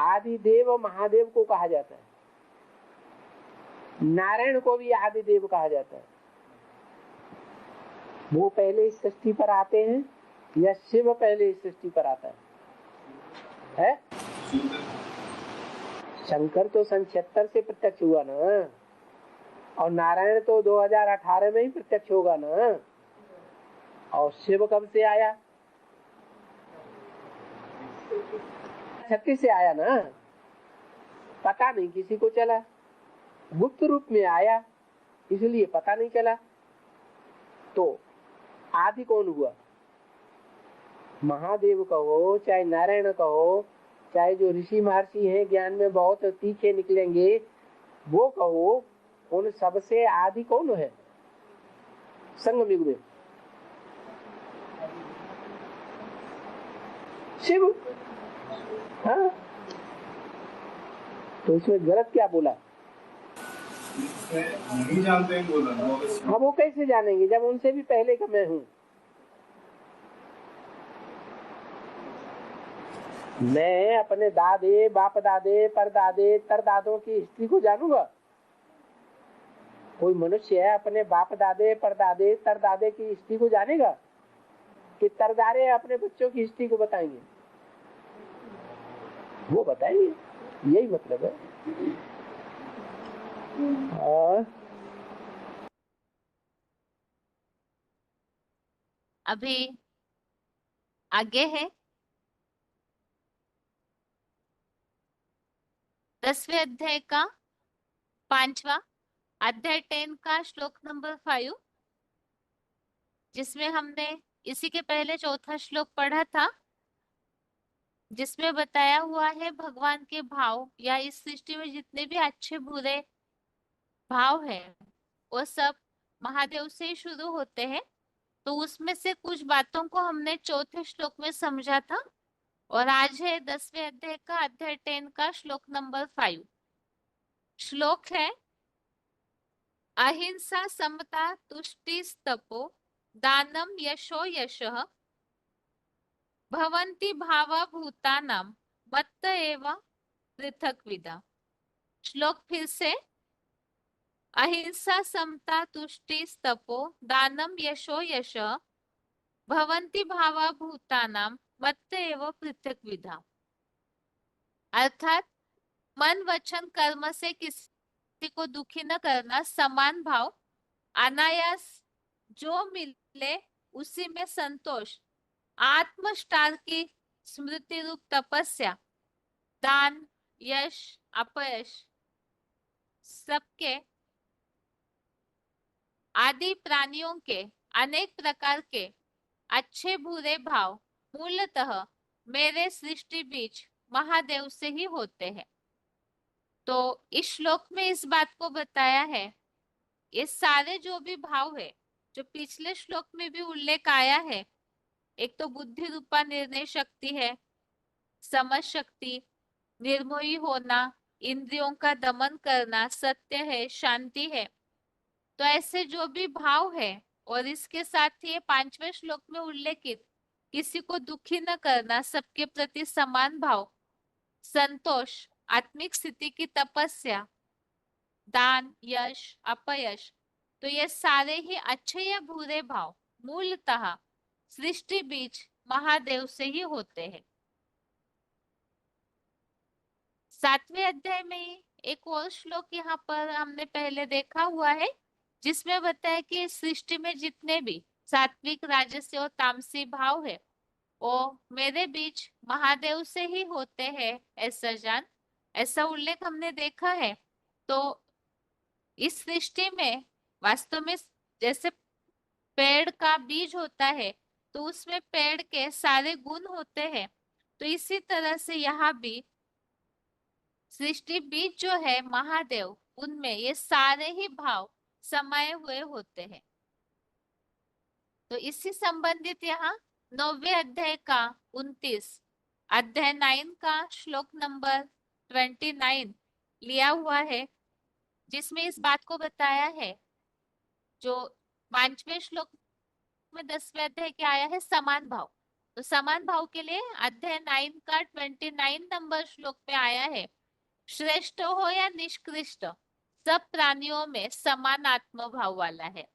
आदि देव महादेव को कहा जाता है, नारायण को भी आदि देव कहा जाता है। वो पहले इस सृष्टि पर आते हैं या शिव पहले इस सृष्टि पर आता है? शंकर तो सन 76 से प्रत्यक्ष हुआ ना, और नारायण तो 2018 में ही प्रत्यक्ष होगा ना, और शिव कब से आया? 36 से आया ना, पता नहीं किसी को चला, गुप्त रूप में आया इसलिए पता नहीं चला। तो आदि कौन हुआ? महादेव कहो चाहे नारायण कहो, चाहे जो ऋषि महर्षि हैं ज्ञान में बहुत तीखे निकलेंगे वो कहो, उन सबसे आदि कौन है संगम युग में? शिव। हाँ, तो इसमें गलत क्या बोला? नहीं जानते हैं बोला। हाँ, वो कैसे जानेंगे जब उनसे भी पहले का मैं हूँ। मैं अपने दादे बाप दादे परदादे तरदादों की हिस्ट्री को जानूंगा? कोई मनुष्य है अपने बाप दादे परदादे तरदादे की हिस्ट्री को जानेगा कि तरदारे अपने बच्चों की हिस्ट्री को बताएंगे? वो बताएंगे, यही मतलब है। अभी आगे है 10वें अध्याय का 5वां अध्याय 10 का श्लोक नंबर 5, जिसमें हमने इसी के पहले चौथा श्लोक पढ़ा था, जिसमें बताया हुआ है भगवान के भाव या इस सृष्टि में जितने भी अच्छे बुरे भाव है वो सब महादेव से ही शुरू होते हैं। तो उसमें से कुछ बातों को हमने चौथे श्लोक में समझा था, और आज है 10वें अध्याय का अध्याय 10 का श्लोक नंबर 5। श्लोक है अहिंसा समता तुष्टि तपो दानम यशो यशः भवन्ति भावा भूतानां मत्त एव पृथक्विदा। श्लोक फिर से, अहिंसा समता तुष्टि तपो दानम यशो यशः भवन्ति भावा भूतानां मत्त एव पृथक्विदा। अर्थात मन वचन कर्म से किसी को दुखी न करना, समान भाव, अनायास जो मिले उसी में संतोष, आत्मष्टार की स्मृति रूप तपस्या, दान यश अपयश सबके, आदि प्राणियों के अनेक प्रकार के अच्छे बुरे भाव मूलतः मेरे सृष्टि बीच महादेव से ही होते हैं। तो इस श्लोक में इस बात को बताया है, ये सारे जो भी भाव है जो पिछले श्लोक में भी उल्लेख आया है, एक तो बुद्धि रूपा निर्णय शक्ति है, समझ शक्ति, निर्मोही होना, इंद्रियों का दमन करना, सत्य है, शांति है। तो ऐसे जो भी भाव है, और इसके साथ ही ये 5वें श्लोक में उल्लेखित किसी को दुखी न करना, सबके प्रति समान भाव, संतोष, आत्मिक स्थिति की तपस्या, दान, यश, अपयश, तो ये सारे ही अच्छे या बुरे भाव मूलतः सृष्टि बीज महादेव से ही होते हैं। 7वें अध्याय में ही एक और श्लोक यहाँ पर हमने पहले देखा हुआ है, जिसमें बताया कि सृष्टि में जितने भी सात्विक, राजसी और तामसी भाव है, वो मेरे बीच महादेव से ही होते हैं, ऐसा जान। ऐसा उल्लेख हमने देखा है। तो इस सृष्टि में वास्तव में जैसे पेड़ का बीज होता है, तो उसमें पेड़ के सारे गुण होते हैं। तो इसी तरह से यहाँ भी सृष्टि बीज जो है महादेव, उनमें ये सारे ही भाव समाये हुए होते हैं। तो इसी संबंधित यहाँ 9वें अध्याय का 29 अध्याय 9 का श्लोक नंबर 29 लिया हुआ है, जिसमें इस बात को बताया है। जो 5वें श्लोक में 10वें अध्याय क्या आया है, समान भाव। तो समान भाव के लिए अध्याय 9 का 29 नंबर श्लोक पे आया है, श्रेष्ठ हो या निष्कृष्ट, सब प्राणियों में समान आत्म भाव वाला है।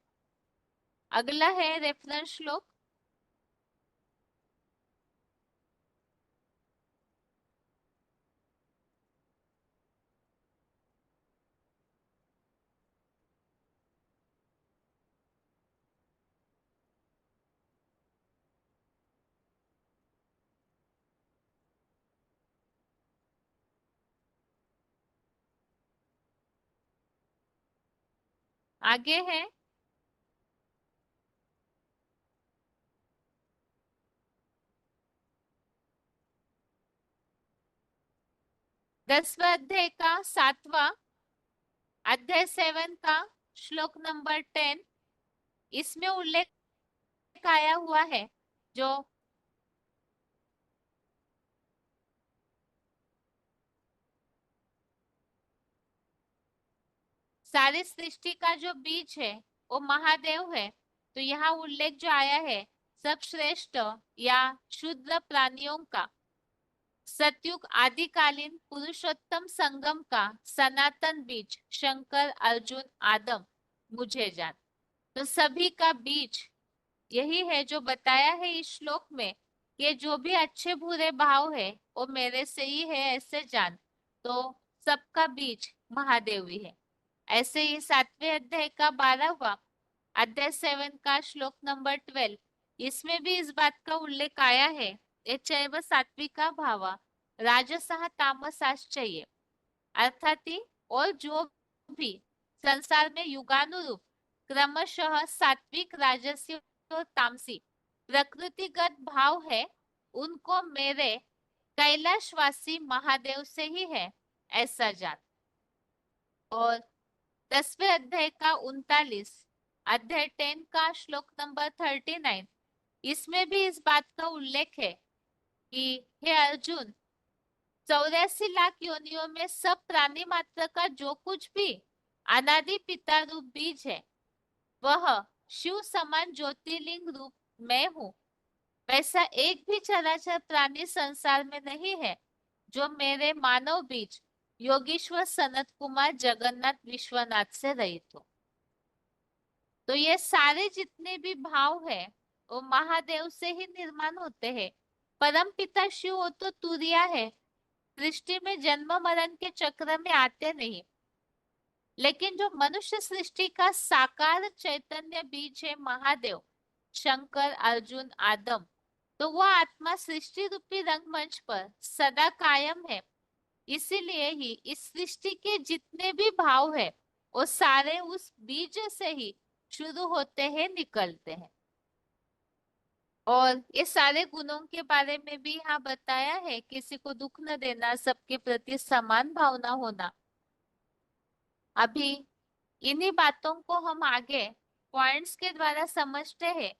अगला है रेफरेंस श्लोक, आगे है दसवां अध्याय का 7वां अध्याय 7 का श्लोक नंबर 10। इसमें उल्लेख आया हुआ है, जो सारी सृष्टि का जो बीज है वो महादेव है। तो यहाँ उल्लेख जो आया है, सब श्रेष्ठ या शुद्ध प्राणियों का सतयुग आदिकालीन पुरुषोत्तम संगम का सनातन बीज शंकर, अर्जुन, आदम, मुझे जान। तो सभी का बीज यही है जो बताया है इस श्लोक में, कि जो भी अच्छे बुरे भाव है वो मेरे से ही है, ऐसे जान। तो सबका बीज महादेव ही है। ऐसे ही 7वें अध्याय का 12वां अध्याय 7 का श्लोक नंबर 12, इसमें भी इस बात का उल्लेख आया है, यच्चैव सात्विका भावा राजसः तामसाश्चैव, अर्थात ही और जो भी संसार में युगानुरूप क्रमशः सात्विक, राजसी और तामसी प्रकृतिगत भाव है, उनको मेरे कैलाशवासी महादेव से ही है, ऐसा जान। और 10वें अध्याय का 39 अध्याय 10 का श्लोक नंबर 39, इसमें भी इस बात का उल्लेख है कि हे अर्जुन, 84 लाख योनियों में सब प्राणी मात्र का जो कुछ भी अनादि पिता रूप बीज है, वह शिव समान ज्योतिर्लिंग रूप मैं हूँ। वैसा एक भी चराचर प्राणी संसार में नहीं है जो मेरे मानव बीज योगीश्वर सनत कुमार जगन्नाथ विश्वनाथ से रहित हो। तो ये सारे जितने भी भाव है वो महादेव से ही निर्माण होते हैं। परम पिता शिव वो तो तुरिया है, सृष्टि में जन्म मरण के चक्र में आते नहीं। लेकिन जो मनुष्य सृष्टि का साकार चैतन्य बीज है महादेव, शंकर, अर्जुन, आदम, तो वह आत्मा सृष्टि रूपी रंगमंच पर सदा कायम है। इसीलिए ही इस सृष्टि के जितने भी भाव है वो सारे उस बीज से ही शुरू होते हैं, निकलते हैं। और ये सारे गुणों के बारे में भी यहाँ बताया है, किसी को दुख न देना, सबके प्रति समान भावना होना। अभी इन्हीं बातों को हम आगे पॉइंट्स के द्वारा समझते हैं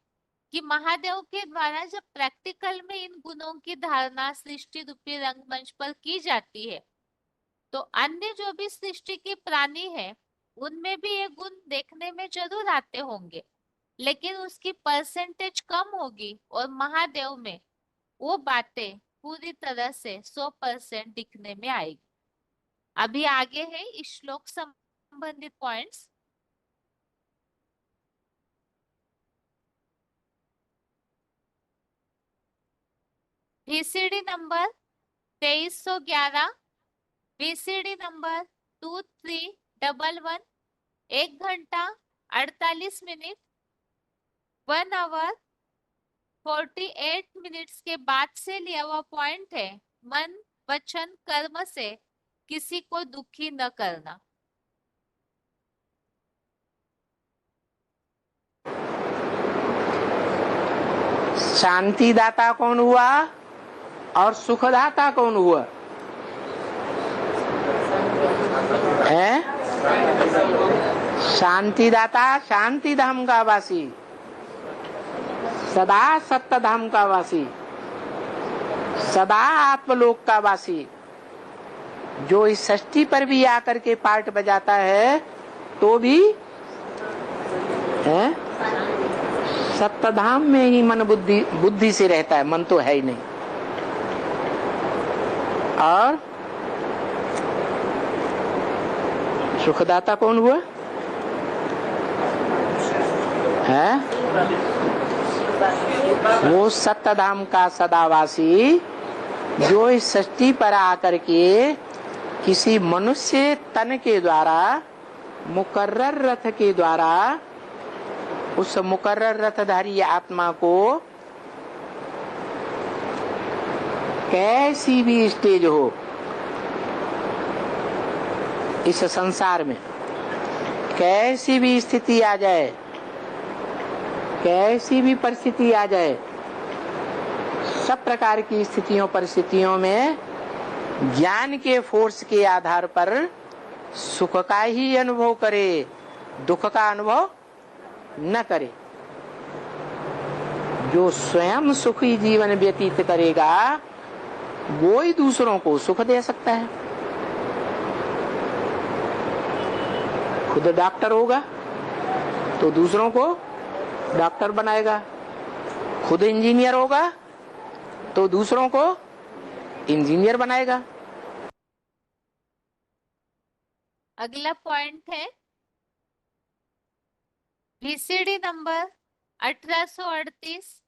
कि महादेव के द्वारा जब प्रैक्टिकल में इन गुणों की धारणा सृष्टि रूपी रंगमंच पर की जाती है, तो अन्य जो भी सृष्टि के प्राणी है उनमें भी ये गुण देखने में जरूर आते होंगे, लेकिन उसकी परसेंटेज कम होगी और महादेव में वो बातें पूरी तरह से 100% दिखने में आएगी। अभी आगे है इस श्लोक संबंधित points. VCD number 2311, VCD number 2311, 1 घंटा 48 मिनट 1 आवर 48 मिनट्स के बाद से लिया हुआ पॉइंट है। मन वचन कर्म से किसी को दुखी न करना। शांतिदाता कौन हुआ और सुखदाता कौन हुआ है? शांतिदाता शांति धाम का वासी, सदा सत्य धाम का वासी, सदा आत्मलोक का वासी, जो इस सृष्टि पर भी आकर के पार्ट बजाता है तो भी है सत्य धाम में ही मन बुद्धि से रहता है, मन तो है ही नहीं। और सुखदाता कौन हुआ है? वो सत्य धाम का सदावासी, जो इस सृष्टि पर आकर के किसी मनुष्य तन के द्वारा मुकर्रर रथ के द्वारा उस मुकर्रर रथधारी आत्मा को कैसी भी स्टेज हो इस संसार में, कैसी भी स्थिति आ जाए, कैसी भी परिस्थिति आ जाए, सब प्रकार की स्थितियों परिस्थितियों में ज्ञान के फोर्स के आधार पर सुख का ही अनुभव करे, दुख का अनुभव न करे। जो स्वयं सुखी जीवन व्यतीत करेगा वो ही दूसरों को सुख दे सकता है। खुद डॉक्टर होगा तो दूसरों को डॉक्टर बनाएगा, खुद इंजीनियर होगा तो दूसरों को इंजीनियर बनाएगा। अगला पॉइंट है VCD नंबर 1838,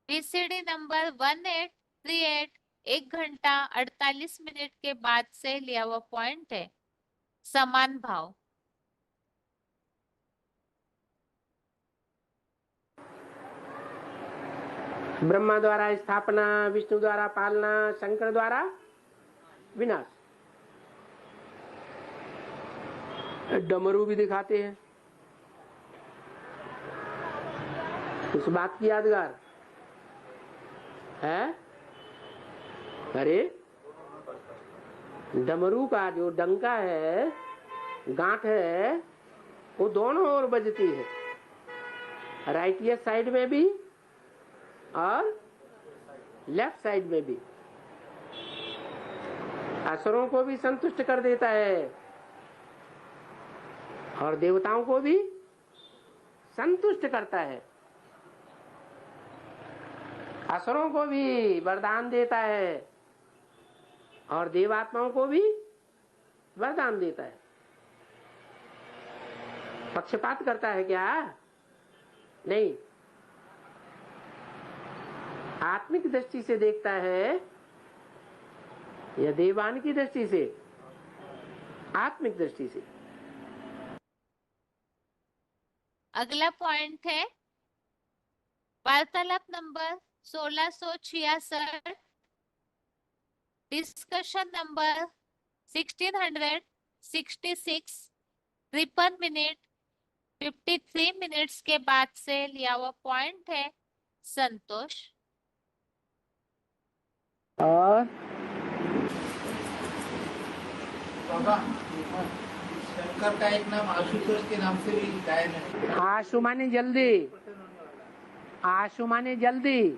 VCD नंबर 1838, 1 घंटा 48 मिनट के बाद से लिया हुआ पॉइंट है समान भाव। ब्रह्मा द्वारा स्थापना, विष्णु द्वारा पालना, शंकर द्वारा विनाश। डमरू भी दिखाते हैं, उस बात की यादगार है। अरे डमरू का जो डंका है, गांठ है, वो दोनों ओर बजती है, राइट साइड में भी और लेफ्ट साइड में भी। असुरों को भी संतुष्ट कर देता है और देवताओं को भी संतुष्ट करता है। असुरों को भी वरदान देता है और देवात्माओं को भी वरदान देता है। पक्षपात करता है क्या? नहीं, आत्मिक दृष्टि से देखता है या देवान की दृष्टि से? आत्मिक दृष्टि से। अगला पॉइंट है वार्तालाप number 1666, discussion number 1666, 53 minute 53 minutes के बाद से लिया हुआ पॉइंट है संतोष। और शंकर का एक नाम आशुतोष के नाम से भी गायन है। आशु माने जल्दी, आशु माने जल्दी,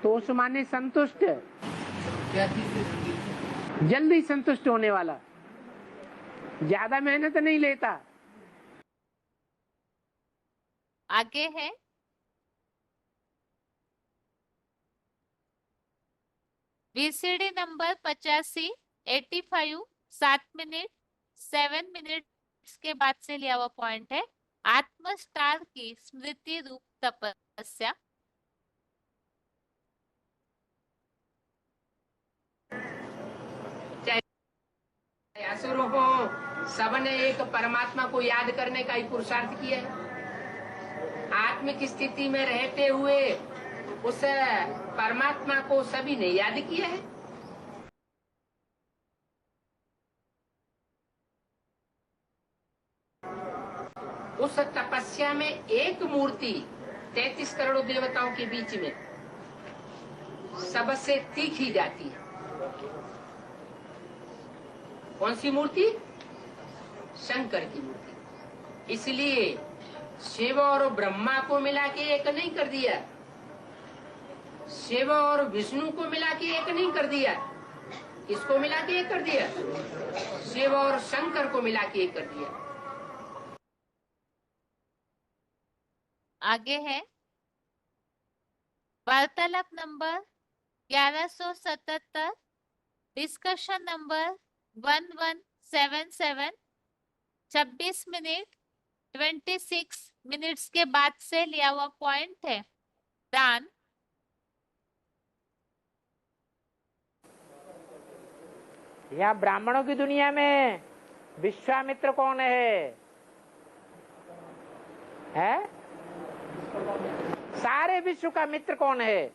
तोष माने संतुष्ट। क्या चीज है? जल्दी संतुष्ट होने वाला, ज्यादा मेहनत नहीं लेता। आगे है VCD नंबर 85, 85, 7 मिनट 7 मिनट्स के बाद से लिया हुआ पॉइंट है। आत्म स्टार की स्मृति रूप तपस्या। असुर हो, सबने एक परमात्मा को याद करने का ही पुरुषार्थ किया है। आत्मिक स्थिति में रहते हुए उस परमात्मा को सभी ने याद किया है। उस तपस्या में एक मूर्ति 33 करोड़ देवताओं के बीच में सबसे तीखी जाती है। कौन सी मूर्ति? शंकर की मूर्ति। इसलिए शिव और ब्रह्मा को मिला के एक नहीं कर दिया, शिव और विष्णु को मिला के एक नहीं कर दिया। किसको मिला के एक कर दिया? शिव और शंकर को मिला के एक कर दिया। आगे है वार्तालाप number 1177, discussion number 1177, 26 minute 26 minutes के बाद से लिया हुआ पॉइंट है दान। यहाँ ब्राह्मणों की दुनिया में विश्वामित्र कौन है? सारे विश्व का मित्र कौन है?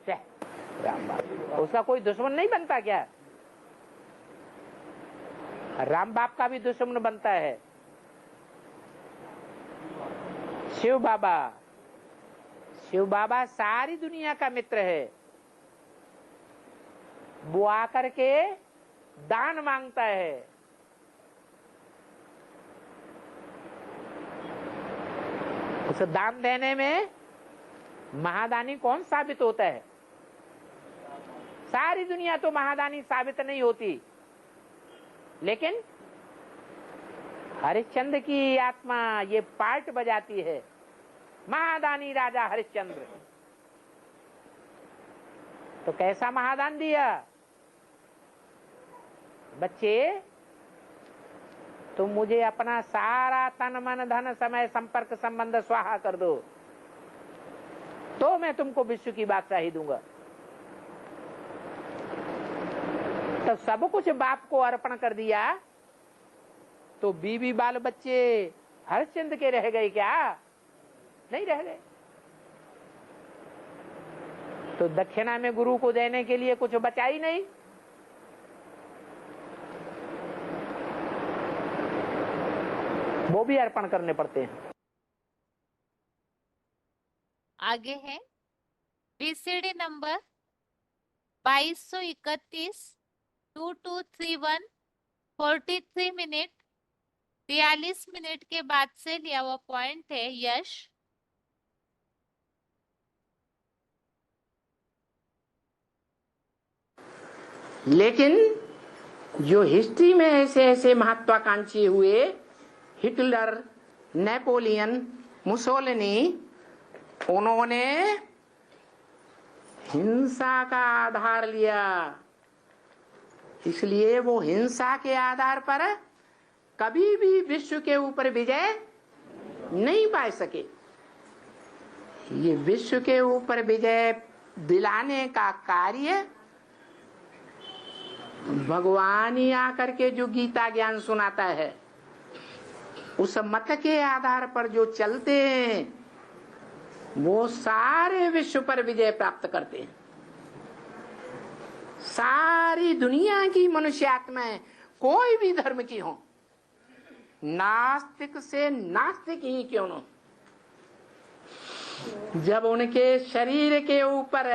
राम बाप। उसका कोई दुश्मन नहीं बनता क्या? राम बाप का भी दुश्मन बनता है शिव बाबा। शिव बाबा सारी दुनिया का मित्र है। वो आकर के दान मांगता है। उस दान देने में महादानी कौन साबित होता है? सारी दुनिया तो महादानी साबित नहीं होती, लेकिन हरिश्चंद्र की आत्मा ये पार्ट बजाती है। महादानी राजा हरिश्चंद्र। तो कैसा महादान दिया? बच्चे, तुम मुझे अपना सारा तन मन धन समय संपर्क संबंध स्वाहा कर दो, तो मैं तुमको विश्व की बादशाही दूंगा। तो सब कुछ बाप को अर्पण कर दिया, तो बीवी बाल बच्चे हरिश्चंद्र के रह गए क्या? नहीं रह गए। तो दक्षिणा में गुरु को देने के लिए कुछ बचा ही नहीं। वो भी अर्पण करने पड़ते हैं। आगे है VCD नंबर 2231, 2231, 43 मिनट 43 मिनट के बाद से लिया हुआ पॉइंट है यश। लेकिन जो हिस्ट्री में ऐसे ऐसे महत्वाकांक्षी हुए, हिटलर, नेपोलियन, मुसोलिनी, उन्होंने हिंसा का आधार लिया। इसलिए वो हिंसा के आधार पर कभी भी विश्व के ऊपर विजय नहीं पा सके। ये विश्व के ऊपर विजय दिलाने का कार्य भगवान ही आकर के जो गीता ज्ञान सुनाता है, उस मत के आधार पर जो चलते हैं, वो सारे विश्व पर विजय प्राप्त करते हैं। सारी दुनिया की मनुष्य आत्माएं कोई भी धर्म की हो, नास्तिक से नास्तिक ही क्यों न, जब उनके शरीर के ऊपर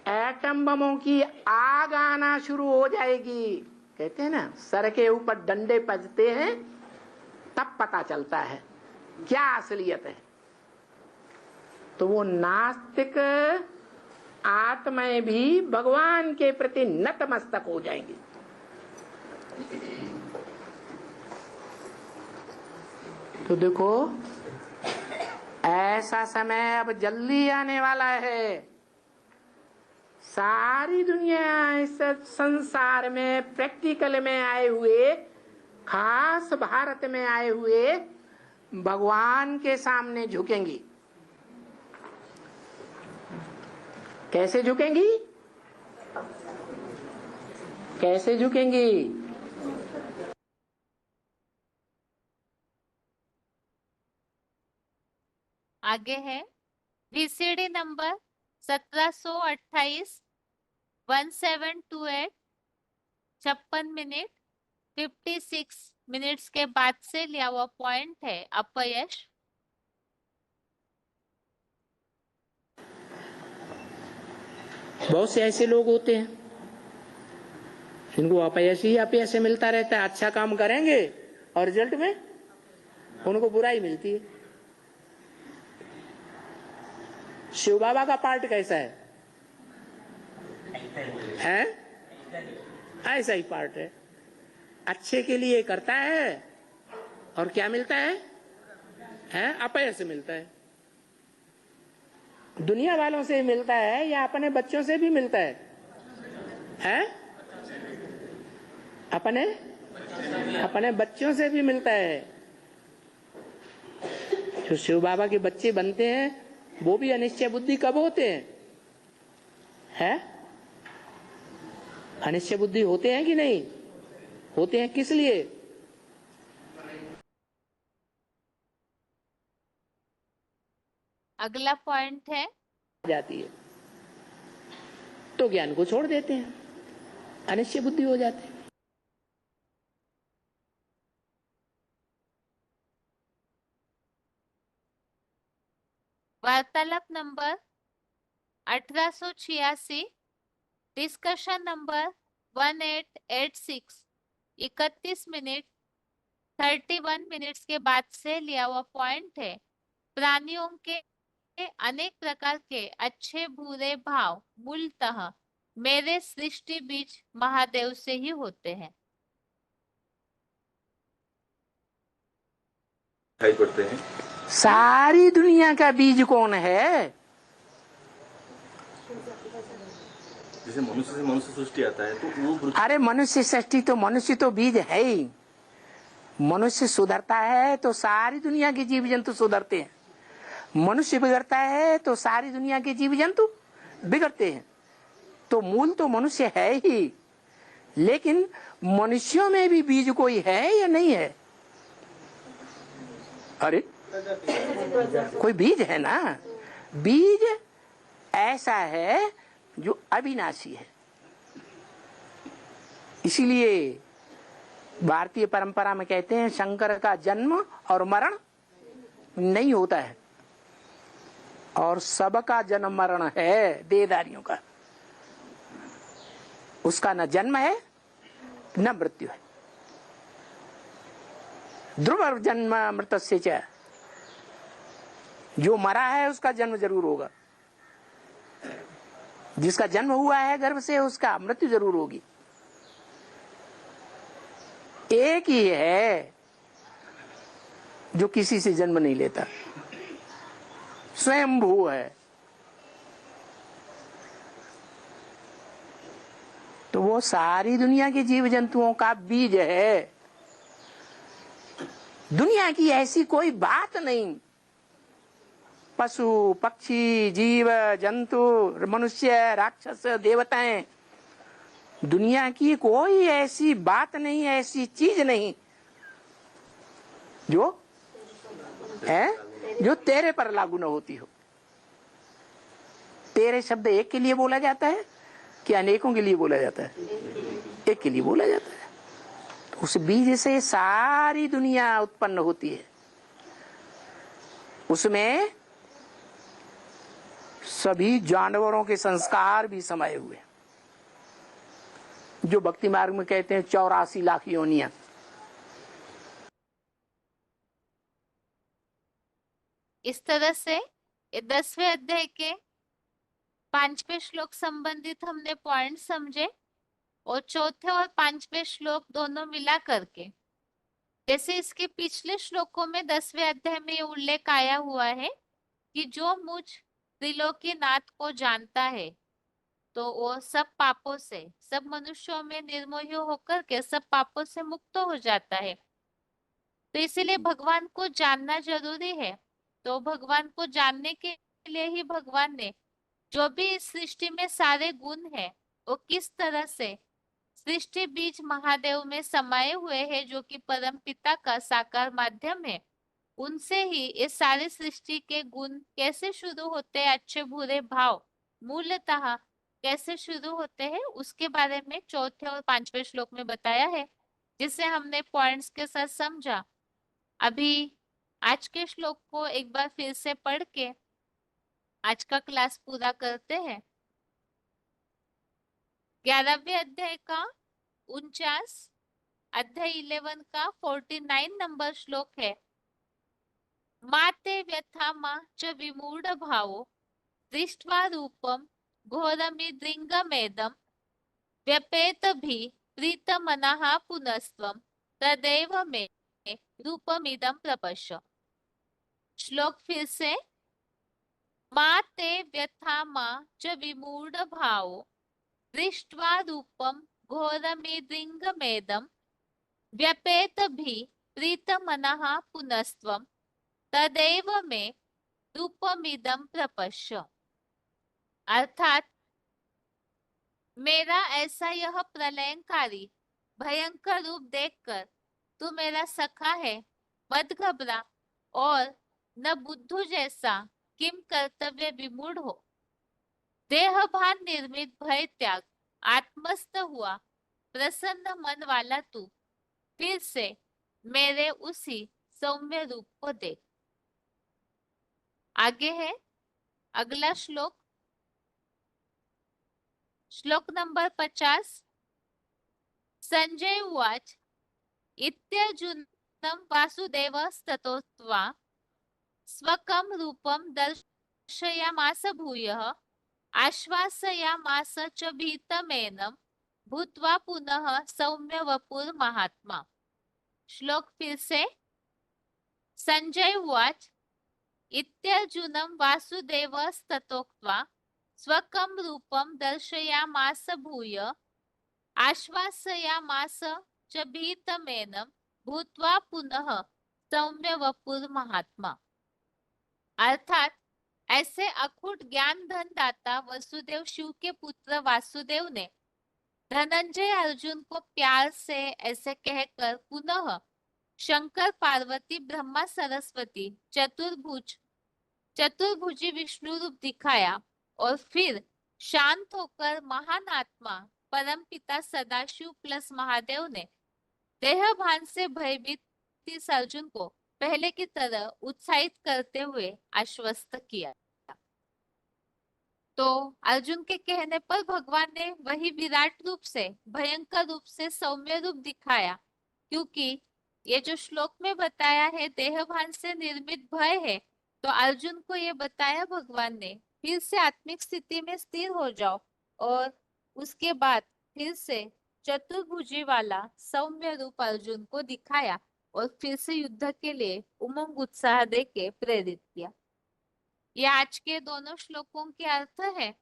एटम बमों की आग आना शुरू हो जाएगी, कहते हैं ना सर के ऊपर डंडे बजते हैं, तब पता चलता है क्या असलियत है। तो वो नास्तिक आत्माएं भी भगवान के प्रति नतमस्तक हो जाएंगी। तो देखो, ऐसा समय अब जल्दी आने वाला है। सारी दुनिया इस संसार में प्रैक्टिकल में आए हुए, खास भारत में आए हुए भगवान के सामने झुकेंगी। कैसे झुकेंगी? कैसे झुकेंगी? आगे है VCD नंबर 1728 1728 56 मिनट 56 मिनट्स के बाद से लिया हुआ पॉइंट है अपयश। बहुत से ऐसे लोग होते हैं जिनको अपयश ही अपयश मिलता रहता है। अच्छा काम करेंगे और रिजल्ट में उनको बुराई मिलती है। शिव बाबा का पार्ट कैसा है? हैं? ऐसा ही पार्ट है। अच्छे के लिए करता है और क्या मिलता है? अपयश मिलता है। दुनिया वालों से मिलता है या अपने बच्चों से भी मिलता है? अपने बच्चों से भी मिलता है। जो शिव बाबा के बच्चे बनते हैं वो भी अनिश्चय बुद्धि कब होते हैं? अनिश्चय बुद्धि होते हैं कि नहीं होते हैं? किस लिए? अगला पॉइंट है जाती है तो ज्ञान को छोड़ देते हैं, अनिश्चय बुद्धि हो जाते हैं। वार्तालाप number 1886 discussion number 1886 31 minute 31 minutes के बाद से लिया हुआ पॉइंट है प्राणियों के अनेक प्रकार के अच्छे बुरे भाव मूलतः मेरे सृष्टि बीज महादेव से ही होते हैं। पड़ते हैं। सारी दुनिया का बीज कौन है? जैसे मनुष्य से मनुष्य सृष्टि आता है तो वो अरे मनुष्य सृष्टि तो मनुष्य तो बीज है ही। मनुष्य सुधरता है तो सारी दुनिया के जीव जंतु सुधरते हैं। मनुष्य बिगड़ता है तो सारी दुनिया के जीव जंतु बिगड़ते हैं। तो मूल तो मनुष्य है ही, लेकिन मनुष्यों में भी बीज कोई है या नहीं है? अरे कोई बीज है ना। बीज ऐसा है जो अविनाशी है। इसीलिए भारतीय परंपरा में कहते हैं शंकर का जन्म और मरण नहीं होता है, और सबका जन्म मरण है देहधारियों का। उसका न जन्म है न मृत्यु है। ध्रुव जन्म मृतस्य च, जो मरा है उसका जन्म जरूर होगा। जिसका जन्म हुआ है गर्भ से उसका मृत्यु जरूर होगी। एक ही है जो किसी से जन्म नहीं लेता, स्वयंभू है। तो वो सारी दुनिया के जीव जंतुओं का बीज है। दुनिया की ऐसी कोई बात नहीं, पशु पक्षी जीव जंतु मनुष्य राक्षस देवताएं, दुनिया की कोई ऐसी बात नहीं, ऐसी चीज नहीं जो है जो तेरे पर लागू न होती हो। तेरे शब्द एक के लिए बोला जाता है कि अनेकों के लिए बोला जाता है? एक के लिए बोला जाता है। तो उस बीज से सारी दुनिया उत्पन्न होती है। उसमें सभी जानवरों के संस्कार भी समाये हुए हैं, जो भक्ति मार्ग में कहते हैं 84 लाख योनियां। इस तरह से 10वें अध्याय के पांचवें श्लोक संबंधित हमने पॉइंट समझे और चौथे और पांचवें श्लोक दोनों मिला करके, जैसे इसके पिछले श्लोकों में 10वें अध्याय में ये उल्लेख आया हुआ है कि जो मुझ त्रिलोकीनाथ को जानता है तो वो सब पापों से, सब मनुष्यों में निर्मोही होकर के सब पापों से मुक्त हो जाता है। तो इसीलिए भगवान को जानना जरूरी है। तो भगवान को जानने के लिए ही भगवान ने जो भी इस सृष्टि में सारे गुण है वो किस तरह से सृष्टि बीज महादेव में समाये हुए हैं, जो कि परम पिता का साकार माध्यम है, उनसे ही इस सारी सृष्टि के गुण कैसे शुरू होते हैं, अच्छे बुरे भाव मूलतः कैसे शुरू होते हैं, उसके बारे में चौथे और पांचवें श्लोक में बताया है, जिसे हमने पॉइंट्स के साथ समझा। अभी आज के श्लोक को एक बार फिर से पढ़ के आज का क्लास पूरा करते हैं। 11वें अध्याय का 49, अध्याय 11 का 49 नंबर श्लोक है। माते व्यथा मा च विमूढ़ भावो दृष्ट्वा रूपम घोरमिदृङ्गमेदं व्यपेत भी प्रीतमनः पुनस्त्वं तदेव मे रूपमिदं प्रपश्य। श्लोक फिर से। माते व्यथा मा च विमूढ़ भावो दृष्ट्वा रूपम घोरमिदृङ्गमेदं व्यपेत भी प्रीतमनः पुनस्त्वं तदेव मे रूपमिदं प्रपश्य। अर्थात मेरा ऐसा यह प्रलयंकारी भयंकर रूप देखकर तू मेरा सखा है, मत घबरा और न बुद्धू जैसा किम कर्तव्य विमूढ़ हो। देहभान निर्मित भय त्याग आत्मस्थ हुआ प्रसन्न मन वाला तू फिर से मेरे उसी सौम्य रूप को देख। आगे है अगला श्लोक, श्लोक नंबर 50। संजय उवाच इत्यर्जुनं वासुदेवस्ततोक्त्वा स्वकं रूपं दर्शयामास भूयः आश्वासयामास च भीतमेनं भूत्वा पुनः सौम्य वपुर्महात्मा। श्लोक फिर से। संजय उवाच इत्यर्जुनं वासुदेवस्ततोक्त्वा स्वकं रूपं दर्शयामास भूय आश्वासयामास च भीतमेनं भूत्वा पुनः सौम्य वपुर्महात्मा। अर्थात ऐसे अखुट ज्ञान धन दाता वसुदेव शिव के पुत्र वासुदेव ने धनंजय अर्जुन को प्यार से ऐसे कहकर पुनः शंकर पार्वती ब्रह्मा सरस्वती चतुर्भुजी विष्णु रूप दिखाया और फिर शांत होकर महान आत्मा परमपिता सदाशिव प्लस महादेव ने देहभान से भयभीत इस अर्जुन को पहले की तरह उत्साहित करते हुए आश्वस्त किया। तो अर्जुन के कहने पर भगवान ने वही विराट रूप से, भयंकर रूप से सौम्य रूप दिखाया, क्योंकि ये जो श्लोक में बताया है देहभान से निर्मित भय है, तो अर्जुन को ये बताया भगवान ने फिर से आत्मिक स्थिति में स्थिर हो जाओ और उसके बाद फिर से चतुर्भुजी वाला सौम्य रूप अर्जुन को दिखाया और फिर से युद्ध के लिए उमंग उत्साह दे के प्रेरित किया। ये आज के दोनों श्लोकों के अर्थ है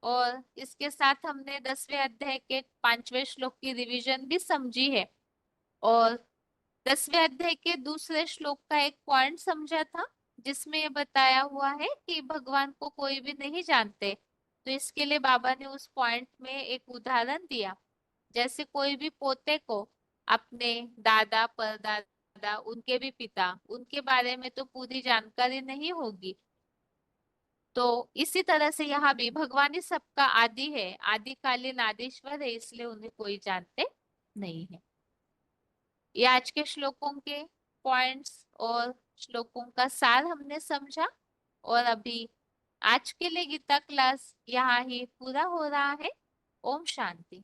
और इसके साथ हमने 10वें अध्याय के 5वें श्लोक की रिवीजन भी समझी है और 10वें अध्याय के दूसरे श्लोक का एक पॉइंट समझा था, जिसमें ये बताया हुआ है कि भगवान को कोई भी नहीं जानते। तो इसके लिए बाबा ने उस पॉइंट में एक उदाहरण दिया, जैसे कोई भी पोते को अपने दादा परदादा, उनके भी पिता, उनके बारे में तो पूरी जानकारी नहीं होगी। तो इसी तरह से यहाँ भी भगवान ही सबका आदि है, आदिकालीन आदिश्वर है, इसलिए उन्हें कोई जानते नहीं है। ये आज के श्लोकों के पॉइंट्स और श्लोकों का सार हमने समझा और अभी आज के लिए गीता क्लास यहाँ ही पूरा हो रहा है। ओम शांति।